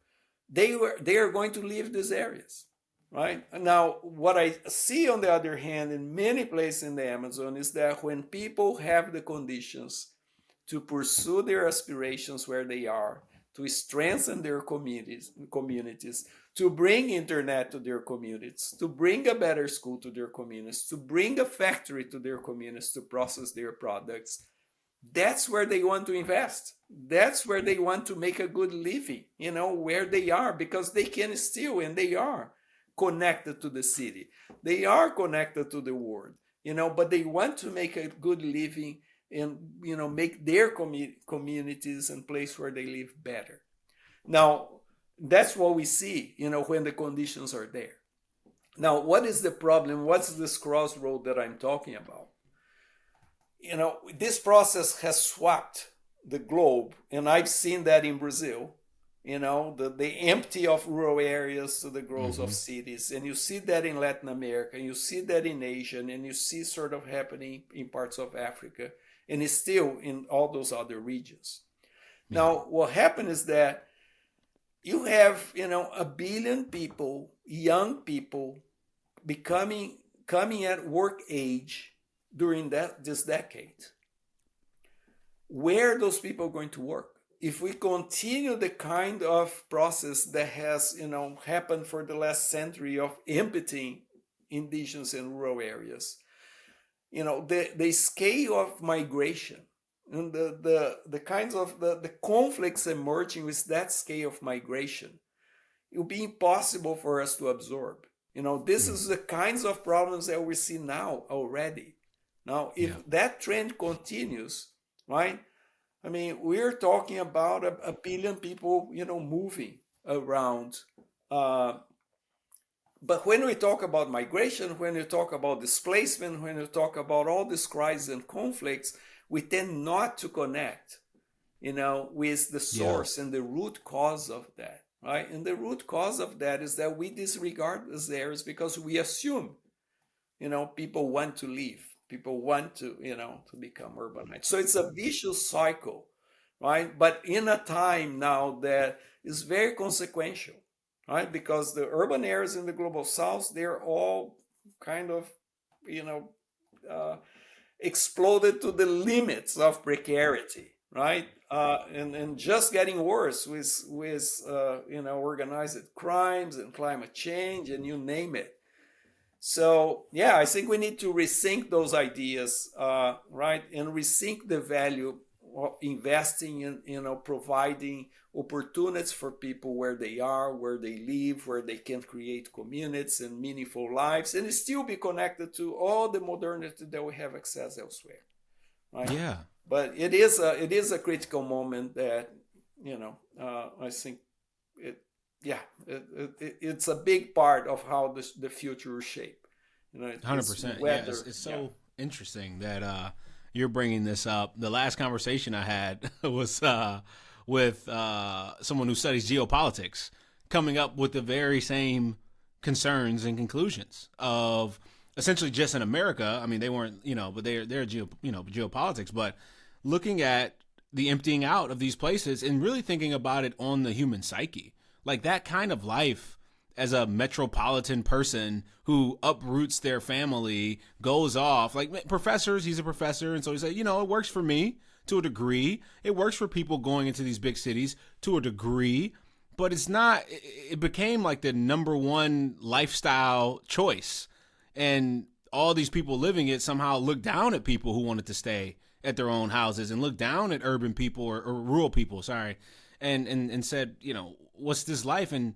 they are going to leave these areas, right? Now, what I see on the other hand in many places in the Amazon is that when people have the conditions to pursue their aspirations where they are, to strengthen their communities, to bring internet to their communities, to bring a better school to their communities, to bring a factory to their communities to process their products, that's where they want to invest. That's where they want to make a good living, where they are, because they can still, and they are connected to the city. They are connected to the world, but they want to make a good living and make their communities and place where they live better. Now, that's what we see, when the conditions are there. Now, what is the problem? What's this crossroad that I'm talking about? This process has swapped the globe, and I've seen that in Brazil, the empty of rural areas to the growth of cities. And you see that in Latin America, and you see that in Asia, and you see sort of happening in parts of Africa, and it's still in all those other regions. Yeah. Now, what happened is that you have, 1 billion people, young people, coming at work age during this decade. Where are those people going to work? If we continue the kind of process that has, happened for the last century of emptying indigenous and rural areas, the scale of migration and the kinds of the conflicts emerging with that scale of migration, it will be impossible for us to absorb. This is the kinds of problems that we see now already. Now, if that trend continues, right? I mean, we're talking about a billion people, moving around. But when we talk about migration, when we talk about displacement, when we talk about all these crises and conflicts, we tend not to connect, with the source and the root cause of that, right? And the root cause of that is that we disregard these areas because we assume, people want to leave. People want to, to become urbanized. So it's a vicious cycle, right? But in a time now that is very consequential, right? Because the urban areas in the global south, they're all kind of, exploded to the limits of precarity, right? And just getting worse with organized crimes and climate change and you name it. So, I think we need to rethink those ideas, right? And rethink the value of investing in, providing opportunities for people where they are, where they live, where they can create communities and meaningful lives, and still be connected to all the modernity that we have access elsewhere, right? Yeah. But it is a critical moment that, I think it's a big part of how the future will shape. 100%. Yeah, it's so interesting that you're bringing this up. The last conversation I had was with someone who studies geopolitics, coming up with the very same concerns and conclusions of essentially just in America. I mean, they weren't, but they're geopolitics, but looking at the emptying out of these places and really thinking about it on the human psyche. Like that kind of life as a metropolitan person who uproots their family, goes off, like professors, he's a professor. And so he said, it works for me to a degree. It works for people going into these big cities to a degree, but it became like the number one lifestyle choice. And all these people living it somehow looked down at people who wanted to stay at their own houses and looked down at urban people or rural people, and said, what's this life? And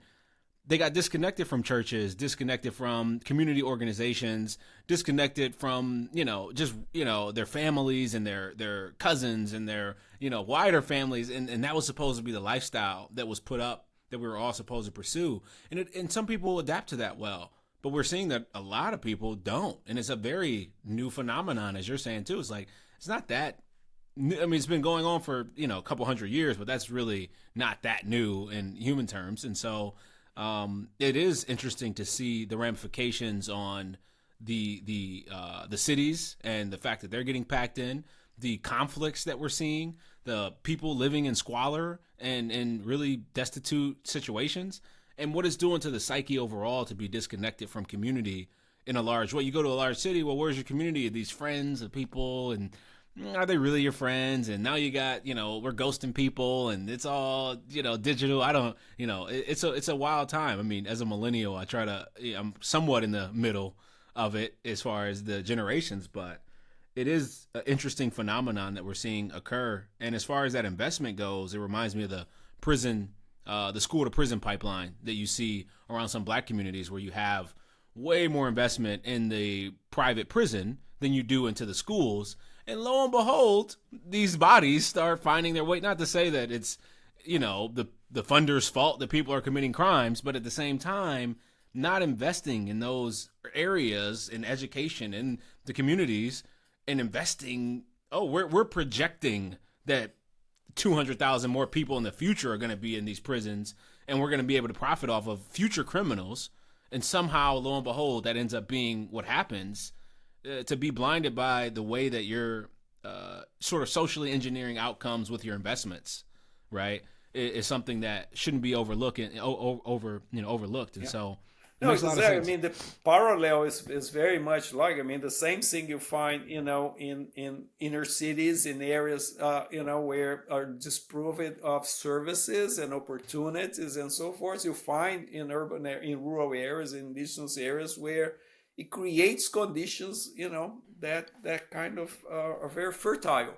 they got disconnected from churches, disconnected from community organizations, disconnected from, their families and their cousins and their, wider families. And that was supposed to be the lifestyle that was put up that we were all supposed to pursue. And some people adapt to that well, but we're seeing that a lot of people don't. And it's a very new phenomenon, as you're saying too. It's like, it's not that, I mean, it's been going on for, a couple hundred years, but that's really not that new in human terms. And so it is interesting to see the ramifications on the cities and the fact that they're getting packed in, the conflicts that we're seeing, the people living in squalor and really destitute situations, and what it's doing to the psyche overall to be disconnected from community in a large way. You go to a large city, well, where's your community? These friends of people, and are they really your friends? And now you got, we're ghosting people and it's all, digital. I don't, it's a wild time. I mean, as a millennial, I'm somewhat in the middle of it as far as the generations, but it is an interesting phenomenon that we're seeing occur. And as far as that investment goes, it reminds me of the prison, the school to prison pipeline that you see around some black communities where you have way more investment in the private prison than you do into the schools. And lo and behold, these bodies start finding their way. Not to say that it's, the funders' fault that people are committing crimes, but at the same time, not investing in those areas in education in the communities and investing. Oh, we're projecting that 200,000 more people in the future are going to be in these prisons, and we're going to be able to profit off of future criminals. And somehow, lo and behold, that ends up being what happens. To be blinded by the way that you're sort of socially engineering outcomes with your investments, right, is something that shouldn't be overlooked. And so it No, makes a lot of exactly. I sense. mean, the parallel is very much like, I mean, the same thing you find, in inner cities, in areas, where are disproven of services and opportunities and so forth. You find in in rural areas, in indigenous areas, where it creates conditions, that kind of are very fertile,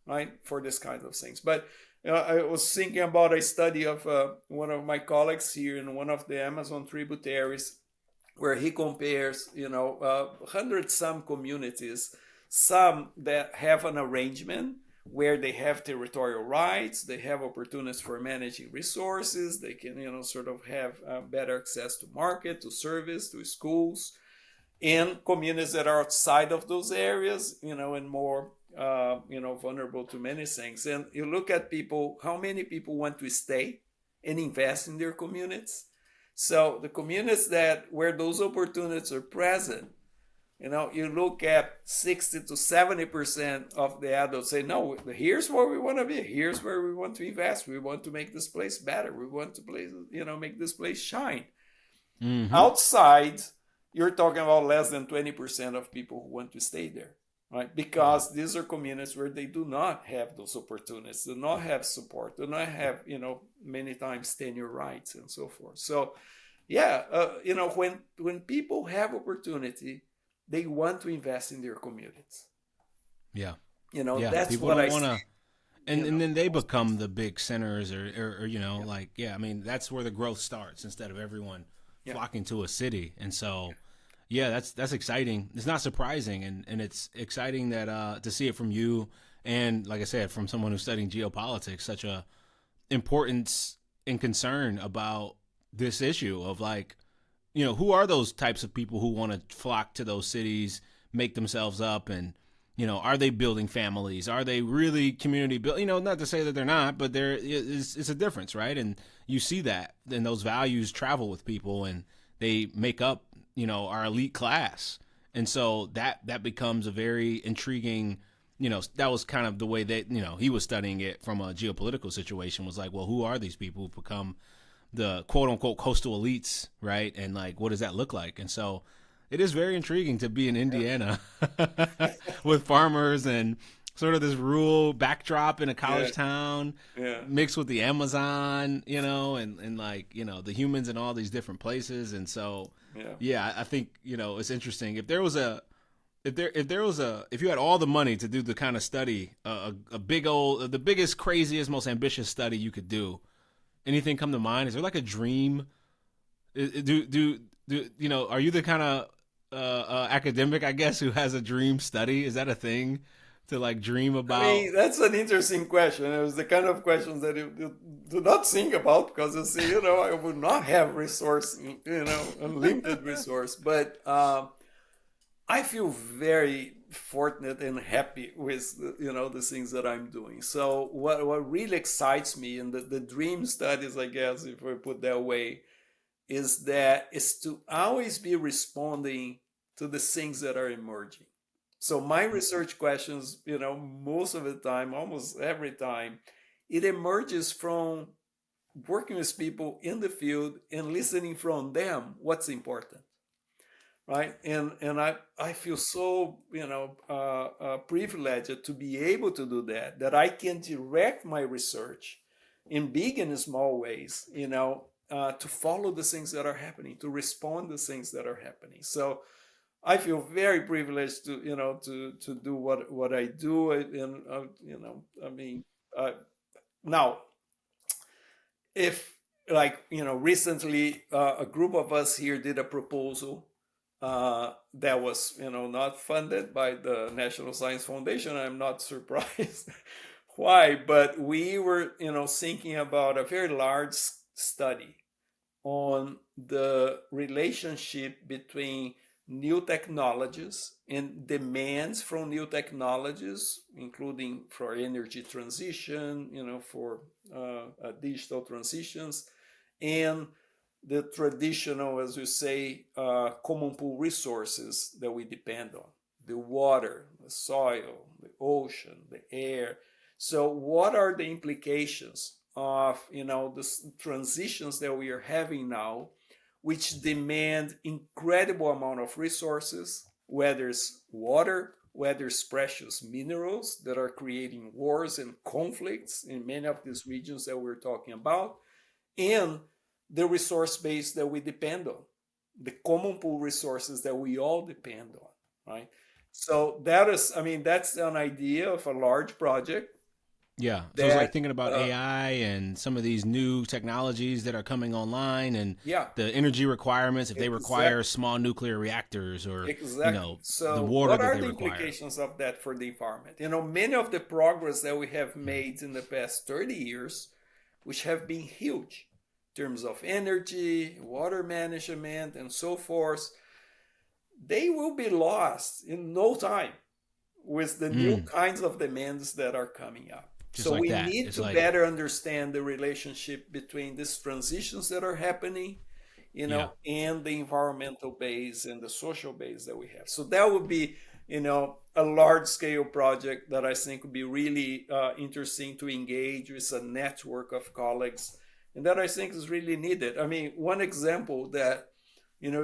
right, for this kind of things. But I was thinking about a study of one of my colleagues here in one of the Amazon tributaries, where he compares, 100 some communities, some that have an arrangement where they have territorial rights, they have opportunities for managing resources, they can, sort of have better access to market, to service, to schools, and communities that are outside of those areas, and more, vulnerable to many things. And you look at people, how many people want to stay and invest in their communities? So the communities where those opportunities are present, you look at 60 to 70% of the adults say, no, here's where we want to be. Here's where we want to invest. We want to make this place better. We want to make this place shine. Mm-hmm. Outside, you're talking about less than 20% of people who want to stay there, right? Because these are communities where they do not have those opportunities, do not have support, do not have, many times tenure rights and so forth. So, when people have opportunity, they want to invest in their communities. Yeah. That's people what don't I want to. And then they become the big centers or I mean, that's where the growth starts instead of everyone flocking to a city. And so, that's exciting. It's not surprising. And it's exciting that to see it from you. And like I said, from someone who's studying geopolitics, such a importance and concern about this issue of who are those types of people who want to flock to those cities, make themselves up, and are they building families? Are they really community build? Not to say that they're not, but it's a difference, right? And you see that, and those values travel with people, and they make up, our elite class. And so that becomes a very intriguing, that was kind of the way that, he was studying it from a geopolitical situation, was like, well, who are these people who've become the quote unquote coastal elites, right? And what does that look like? And so it is very intriguing to be in Indiana with farmers and sort of this rural backdrop in a college town mixed with the Amazon, and the humans in all these different places. And so, I think, it's interesting. If you had all the money to do the kind of study, the biggest, craziest, most ambitious study you could do, anything come to mind? Is there a dream? Are you the kind of academic, I guess, who has a dream study? Is that a thing to dream about? I mean, that's an interesting question. It was the kind of questions that you do not think about, because you see, I would not have resource, unlimited resource. But I feel very fortunate and happy with the things that I'm doing. So what really excites me, and the dream studies, I guess, if we put that way, is to always be responding to the things that are emerging. So my research questions, most of the time, almost every time, it emerges from working with people in the field and listening from them what's important, right? And I feel so privileged to be able to do that I can direct my research in big and small ways, to follow the things that are happening, to respond to things that are happening. So I feel very privileged to to do what I do, and now, if recently a group of us here did a proposal that was not funded by the National Science Foundation. I'm not surprised why, but we were thinking about a very large study on the relationship between new technologies and demands from new technologies, including for energy transition, for digital transitions, and the traditional, as you say, common pool resources that we depend on: the water, the soil, the ocean, the air. So what are the implications of the transitions that we are having now, which demand incredible amount of resources, whether it's water, whether it's precious minerals that are creating wars and conflicts in many of these regions that we're talking about, and the resource base that we depend on, the common pool resources that we all depend on, right? So that's an idea of a large project. Yeah. So it's like That thinking about AI and some of these new technologies that are coming online and yeah, the energy requirements, if they require exactly. small nuclear reactors or, Exactly. the So, water what that are they the require. implications of that for the environment? Many of the progress that we have made in the past 30 years, which have been huge in terms of energy, water management, and so forth, they will be lost in no time with the new Mm, kinds of demands that are coming up. just So like we that. need It's to like, better understand the relationship between these transitions that are happening, yeah. and the environmental base and the social base that we have. So that would be, a large scale project that I think would be really interesting to engage with a network of colleagues, and that I think is really needed. I mean, one example that,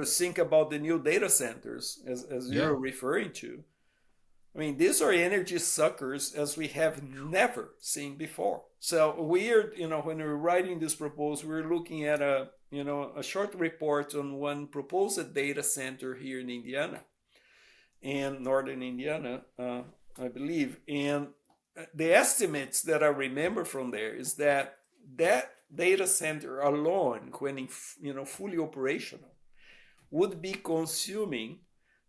think about the new data centers as Yeah. you're referring to. I mean, these are energy suckers as we have never seen before. So we're, when we're writing this proposal, we're looking at a short report on one proposed data center here in Indiana, and northern Indiana, I believe. And the estimates that I remember from there is that that data center alone, when fully operational, would be consuming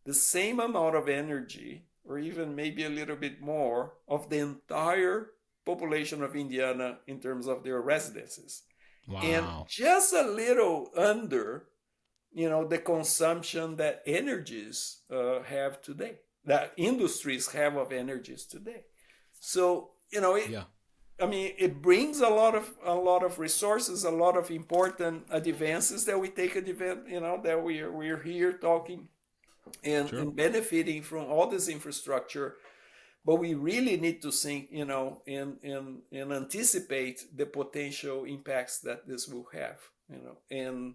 the same amount of energy, or even maybe a little bit more, of the entire population of Indiana in terms of their residences, and Wow. just a little under, the consumption that energies have today, that industries have of energies today. So Yeah. it brings a lot of resources, a lot of important advances that we take advantage, that we're here talking and, Sure. and benefiting from all this infrastructure. But we really need to think, and anticipate the potential impacts that this will have, and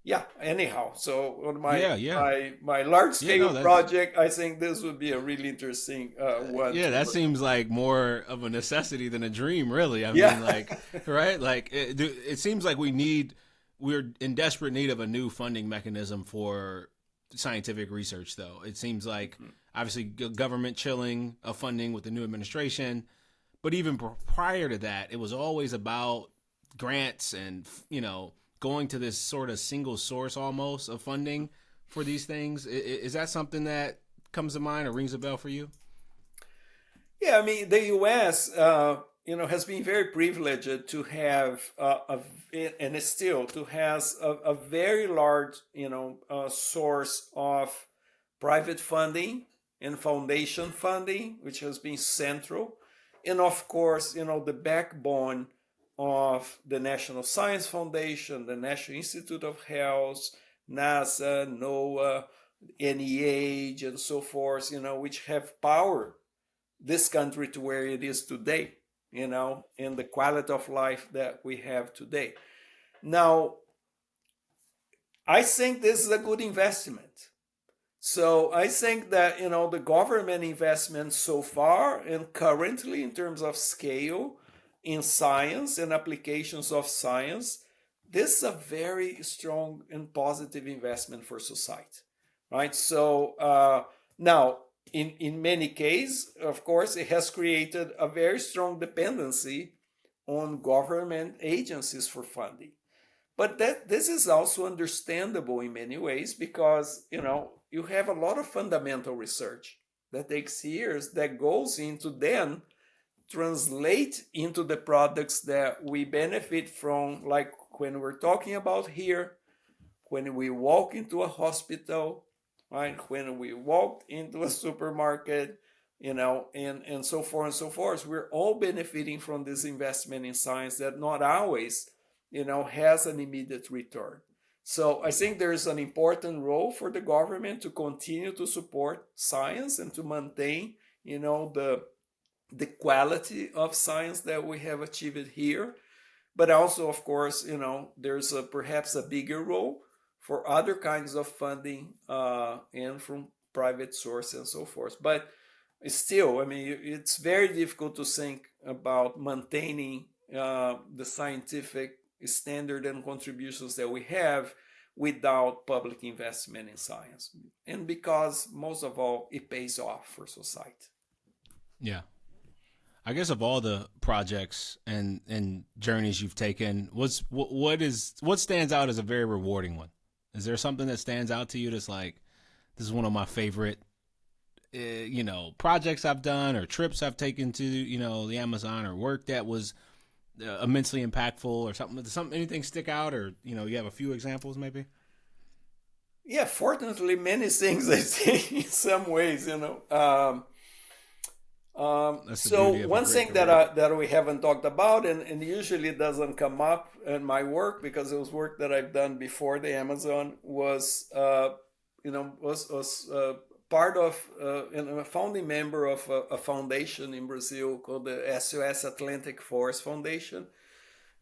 yeah. Anyhow, so on my Yeah. Yeah. my my large Yeah. scale No, that's, project, I think this would be a really interesting one yeah, to that work. seems like more of a necessity than a dream, really. I Yeah. mean, like, right? Like, it seems like we're in desperate need of a new funding mechanism for scientific research, though. It seems like obviously government chilling of funding with the new administration, but even prior to that, it was always about grants and, going to this sort of single source almost of funding for these things. Is that something that comes to mind or rings a bell for you? Yeah, I mean, the U.S. Has been very privileged to have and is still to has a very large source of private funding and foundation funding, which has been central, and of course, the backbone of the National Science Foundation, the National Institute of Health, NASA, NOAA, NEH, and so forth, which have powered this country to where it is today, and the quality of life that we have today. Now, I think this is a good investment. So I think that, the government investment so far and currently in terms of scale in science and applications of science, this is a very strong and positive investment for society, right? So now, in many cases, of course, it has created a very strong dependency on government agencies for funding. But that this is also understandable in many ways because you have a lot of fundamental research that takes years that goes into then translate into the products that we benefit from, like when we're talking about here, when we walk into a hospital, right? When we walked into a supermarket, and so forth and so forth. We're all benefiting from this investment in science that not always, has an immediate return. So I think there's an important role for the government to continue to support science and to maintain, the quality of science that we have achieved here. But also, of course, there's perhaps a bigger role for other kinds of funding and from private source and so forth. But still, I mean, it's very difficult to think about maintaining the scientific standard and contributions that we have without public investment in science. And because most of all, it pays off for society. Yeah. I guess of all the projects and journeys you've taken, what stands out as a very rewarding one? Is there something that stands out to you that's like, this is one of my favorite, projects I've done or trips I've taken to, the Amazon, or work that was immensely impactful, or something, anything stick out, or, you have a few examples maybe? Yeah, fortunately, many things I think in some ways, So one thing that we haven't talked about, and usually doesn't come up in my work because it was work that I've done before the Amazon, was part of and a founding member of a foundation in Brazil called the SOS Atlantic Forest Foundation.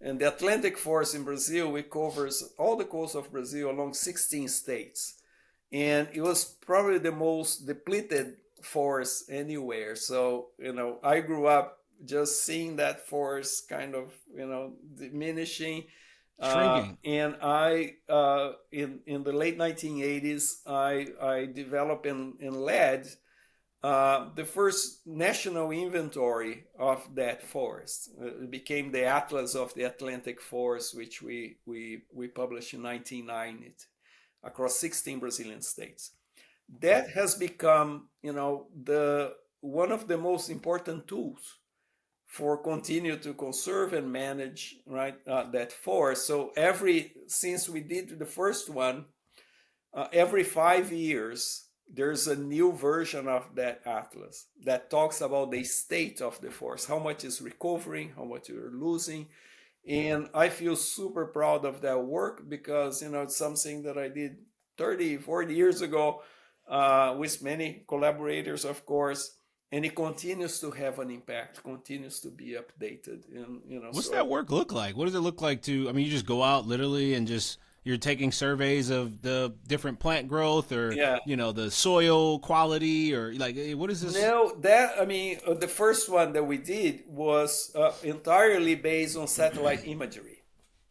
And the Atlantic Forest in Brazil, it covers all the coast of Brazil along 16 states. And it was probably the most depleted forest anywhere. So, I grew up just seeing that forest kind of, diminishing. Shrinking. And I, in the late 1980s, I developed and led the first national inventory of that forest. It became the Atlas of the Atlantic Forest, which we published in 1990 across 16 Brazilian states. That has become, the one of the most important tools for continue to conserve and manage, right, that forest. So since we did the first one, every 5 years there's a new version of that atlas that talks about the state of the forest, how much is recovering, how much you're losing. And I feel super proud of that work because, it's something that I did 30, 40 years ago with many collaborators, of course, and it continues to have an impact, continues to be updated. And What's that work look like? What does it look like to? I mean, you just go out literally and you're taking surveys of the different plant growth, or the soil quality, or like, what is this? No, the first one that we did was entirely based on satellite imagery.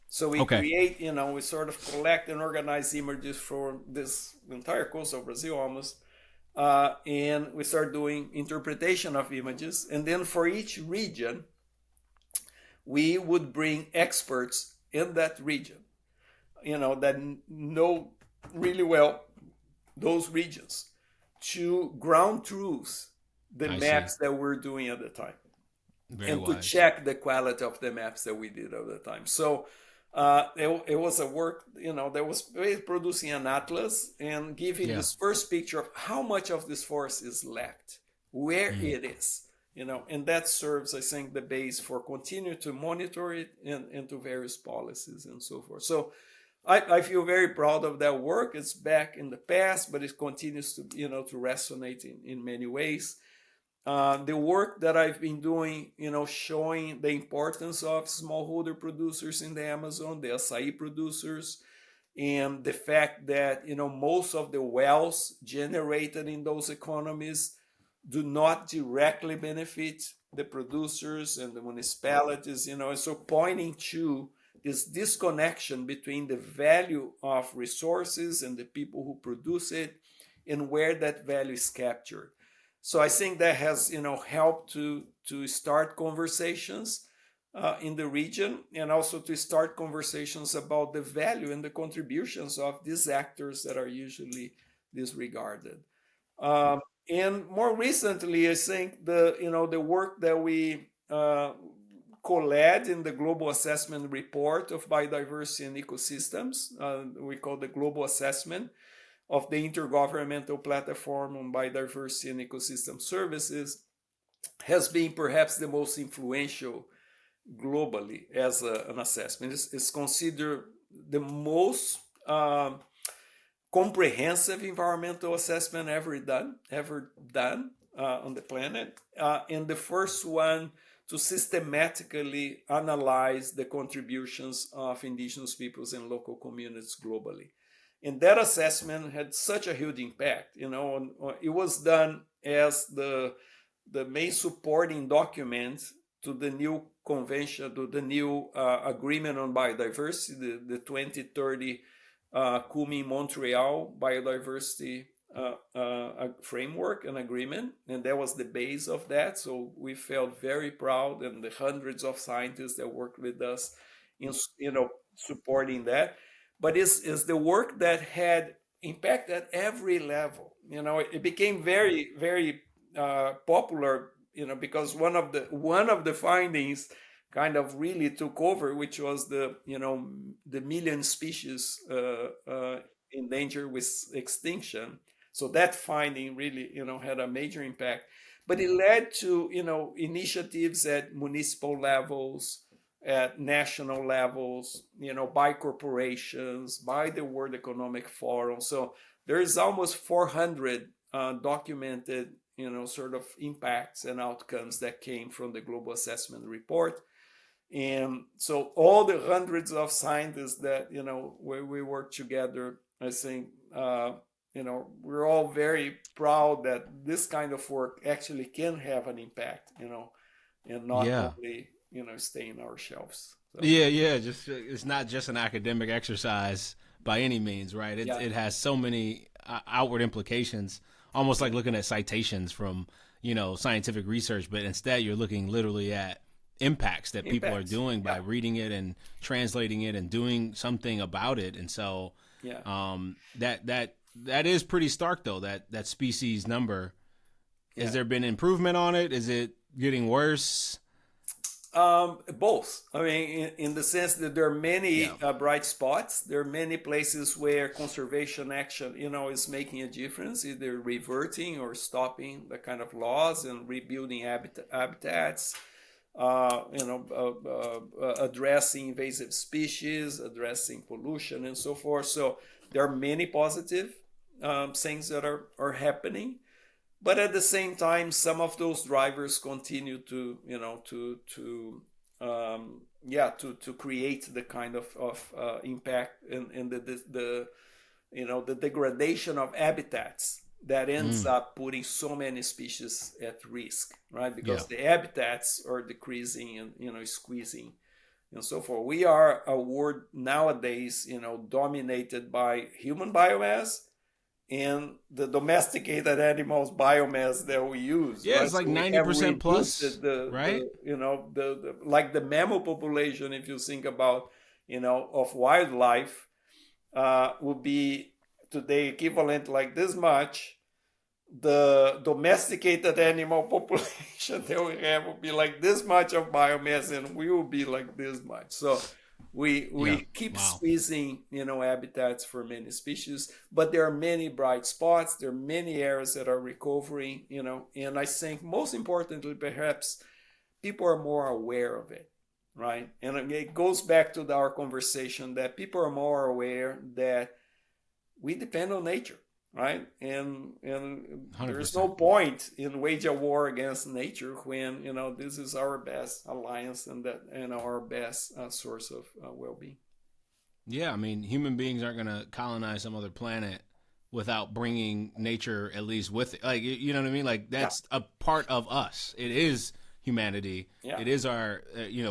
So we create, we sort of collect and organize images for this entire coast of Brazil almost. And we start doing interpretation of images. And then for each region, we would bring experts in that region, that know really well those regions to ground truth the maps that we're doing at the time. Very and wise. To check the quality of the maps that we did at the time. So it was a work, that was producing an atlas and giving this first picture of how much of this forest is left, where it is, and that serves, I think, the base for continue to monitor it and to various policies and so forth. So I feel very proud of that work. It's back in the past, but it continues to, to resonate in many ways. The work that I've been doing, showing the importance of smallholder producers in the Amazon, the açaí producers, and the fact that, most of the wells generated in those economies do not directly benefit the producers and the municipalities, and so pointing to this disconnection between the value of resources and the people who produce it and where that value is captured. So I think that has, helped to start conversations in the region, and also to start conversations about the value and the contributions of these actors that are usually disregarded. And more recently, I think the work that we co-led in the Global Assessment Report of Biodiversity and Ecosystems, we call the Global Assessment, of the Intergovernmental Platform on Biodiversity and Ecosystem Services, has been perhaps the most influential globally as an assessment. It's considered the most comprehensive environmental assessment ever done on the planet, and the first one to systematically analyze the contributions of indigenous peoples and local communities globally. And that assessment had such a huge impact. It was done as the main supporting document to the new convention, to the new agreement on biodiversity, the 2030 Kunming-Montreal biodiversity framework and agreement, and that was the base of that. So we felt very proud, and the hundreds of scientists that worked with us in supporting that. But it's the work that had impact at every level. It became very, very popular, because one of the findings kind of really took over, which was the million species in danger with extinction. So that finding really had a major impact, but it led to initiatives at municipal levels, at national levels, by corporations, by the World Economic Forum. So there is almost 400 documented sort of impacts and outcomes that came from the Global Assessment Report. And so all the hundreds of scientists that where we work together, I think we're all very proud that this kind of work actually can have an impact, and not only stay in our shelves. So. Yeah. Just it's not just an academic exercise by any means, right? It has so many outward implications, almost like looking at citations from scientific research, but instead you're looking literally at impacts that people are doing by reading it and translating it and doing something about it. And so that is pretty stark, though, that species number. Has there been improvement on it? Is it getting worse? Both. I mean, in the sense that there are many bright spots. There are many places where conservation action, is making a difference, either reverting or stopping the kind of laws and rebuilding habitats, addressing invasive species, addressing pollution, and so forth. So there are many positive things that are happening. But at the same time, some of those drivers continue to create the kind of impact and the degradation of habitats that ends up putting so many species at risk, right? Because the habitats are decreasing and squeezing and so forth. We are a world nowadays, dominated by human biomass and the domesticated animals biomass that we use. Yeah, right? It's like 90% plus, right? Like the mammal population, if you think about, of wildlife, would be today equivalent like this much. The domesticated animal population that we have will be like this much of biomass, and we will be like this much. So we keep squeezing habitats for many species, but there are many bright spots. There are many areas that are recovering, and I think most importantly, perhaps people are more aware of it, right? And it goes back to our conversation that people are more aware that we depend on nature, right? And 100%. There's no point in wage a war against nature when this is our best alliance and our best source of well-being. Yeah, I mean, human beings aren't going to colonize some other planet without bringing nature at least with it. Like, you know what I mean? Like, that's a part of us. It is humanity. Yeah. It is our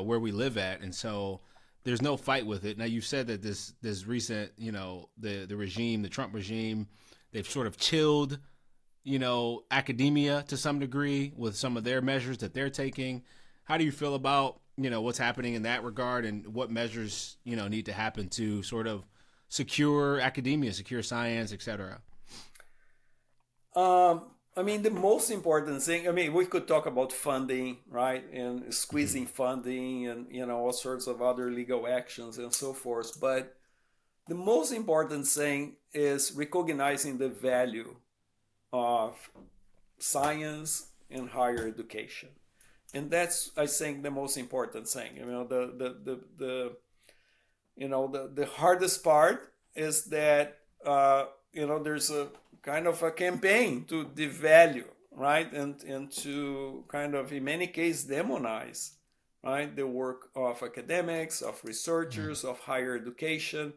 where we live at, and so there's no fight with it. Now, you've said that this recent the regime, the Trump regime, they've sort of chilled, academia to some degree with some of their measures that they're taking. How do you feel about, what's happening in that regard, and what measures, need to happen to sort of secure academia, secure science, et cetera? I mean, the most important thing, we could talk about funding, right? And squeezing funding and, all sorts of other legal actions and so forth. But the most important thing is recognizing the value of science and higher education, and that's, I think, the most important thing. The hardest part is that there's a kind of a campaign to devalue, right, and to kind of, in many cases, demonize, right, the work of academics, of researchers, of higher education.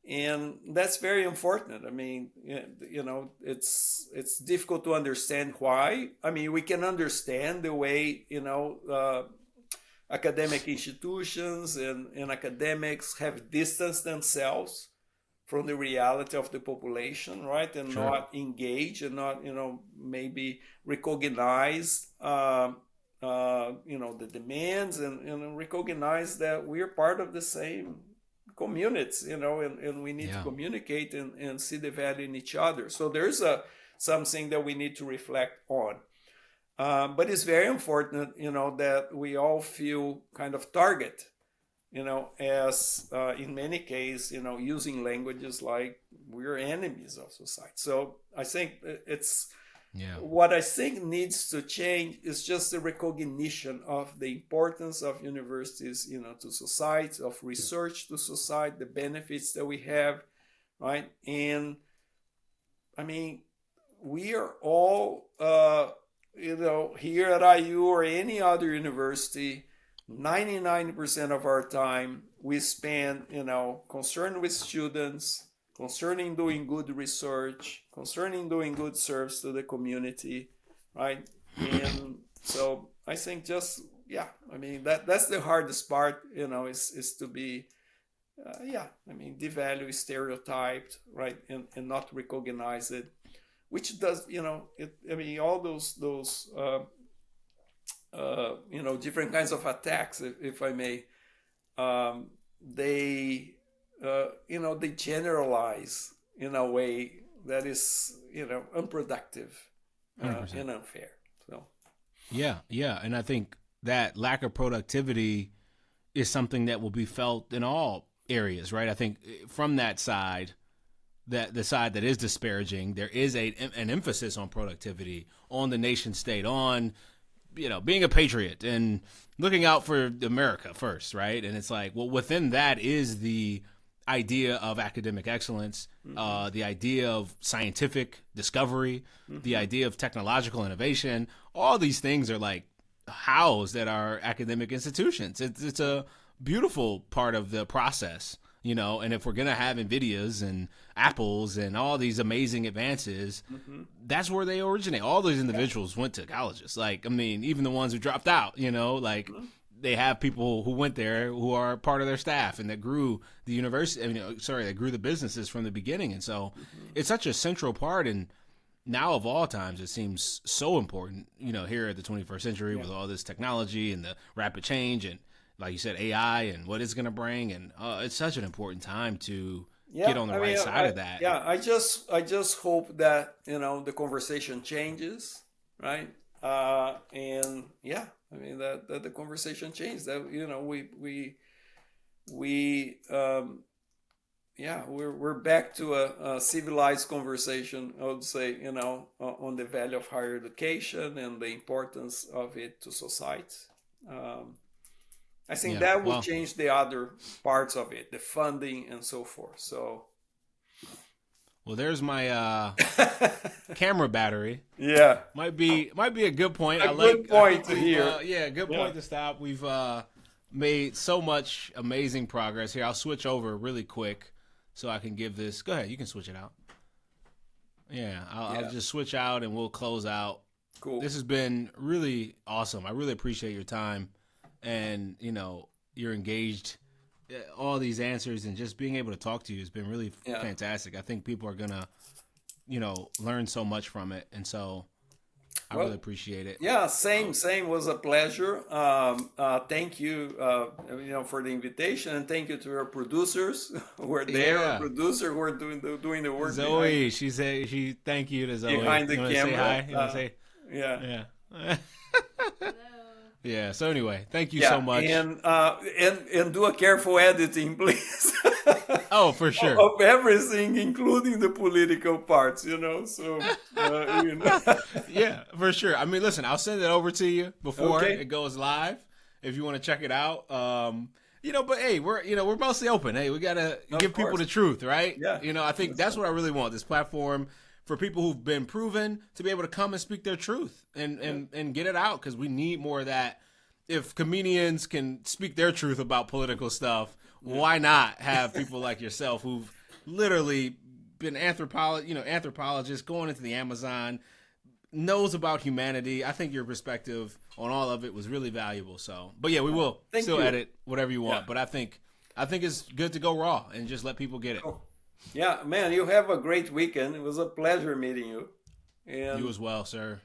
And that's very unfortunate. I mean, it's difficult to understand why. I mean, we can understand the way, academic institutions and academics have distanced themselves from the reality of the population, right? And Sure. not engage and not, maybe recognize, the demands, and recognize that we're part of the same communities, and we need to Yeah. communicate and see the value in each other. So there's something that we need to reflect on. But it's very unfortunate, that we all feel kind of target, as in many cases, using languages like we're enemies of society. So I think it's what I think needs to change is just the recognition of the importance of universities, to society, of research to society, the benefits that we have, right? And I mean, we are all, here at IU or any other university, 99% of our time we spend, concerned with students, concerning doing good research, concerning doing good service to the community, right? And so I think that's the hardest part, is to be, devalue, stereotyped, right, and not recognize it, which does, all those different kinds of attacks, if I may, they generalize in a way that is, unproductive, and unfair. So Yeah, and I think that lack of productivity is something that will be felt in all areas, right? I think from that side, that the side that is disparaging, there is an emphasis on productivity, on the nation state, on being a patriot and looking out for America first, right? And it's like, well, within that is the idea of academic excellence, the idea of scientific discovery, the idea of technological innovation. All these things are like housed at our academic institutions. It's a beautiful part of the process, and if we're going to have NVIDIAs and Apples and all these amazing advances, that's where they originate. All those individuals went to colleges. Like, I mean, even the ones who dropped out, they have people who went there who are part of their staff and that grew the university. That grew the businesses from the beginning. And so it's such a central part. And now of all times, it seems so important, here at the 21st century with all this technology and the rapid change and, like you said, AI and what it's going to bring. And it's such an important time to get on the right side of that. Yeah, I just hope that, the conversation changes, right? And that the conversation changes, that, we're back to a civilized conversation, I would say, on the value of higher education and the importance of it to society. I think that will change the other parts of it, the funding and so forth. So, well, there's my camera battery. Yeah, might be a good point. Good point to hear. Good point to stop. We've made so much amazing progress here. I'll switch over really quick so I can give this. Go ahead, you can switch it out. Yeah, I'll just switch out and we'll close out. Cool. This has been really awesome. I really appreciate your time. And, you're engaged, all these answers, and just being able to talk to you has been really fantastic. I think people are going to, learn so much from it. And so I really appreciate it. Yeah, same. Was a pleasure. Thank you, for the invitation, and thank you to our producers who are there, our producer who are doing the work. Zoe, she thank you to Zoe. Behind the camera. Say hi? You want to say? Yeah. Yeah. So anyway, thank you so much. And do a careful editing, please. Oh, for sure. of everything, including the political parts, you know. So, you know. Yeah, for sure. I mean, listen, I'll send it over to you before Okay. it goes live if you want to check it out. You know, but hey, we're mostly open. Hey, we gotta give people the truth, right? Yeah. You know, I think that's what I really want. This platform for people who've been proven to be able to come and speak their truth and get it out, because we need more of that. If comedians can speak their truth about political stuff, why not have people like yourself who've literally been anthropologists going into the Amazon, knows about humanity. I think your perspective on all of it was really valuable. So, but yeah, we will still edit whatever you want. But I think it's good to go raw and just let people get it. Oh. Yeah, man, you have a great weekend. It was a pleasure meeting you. And you as well, sir.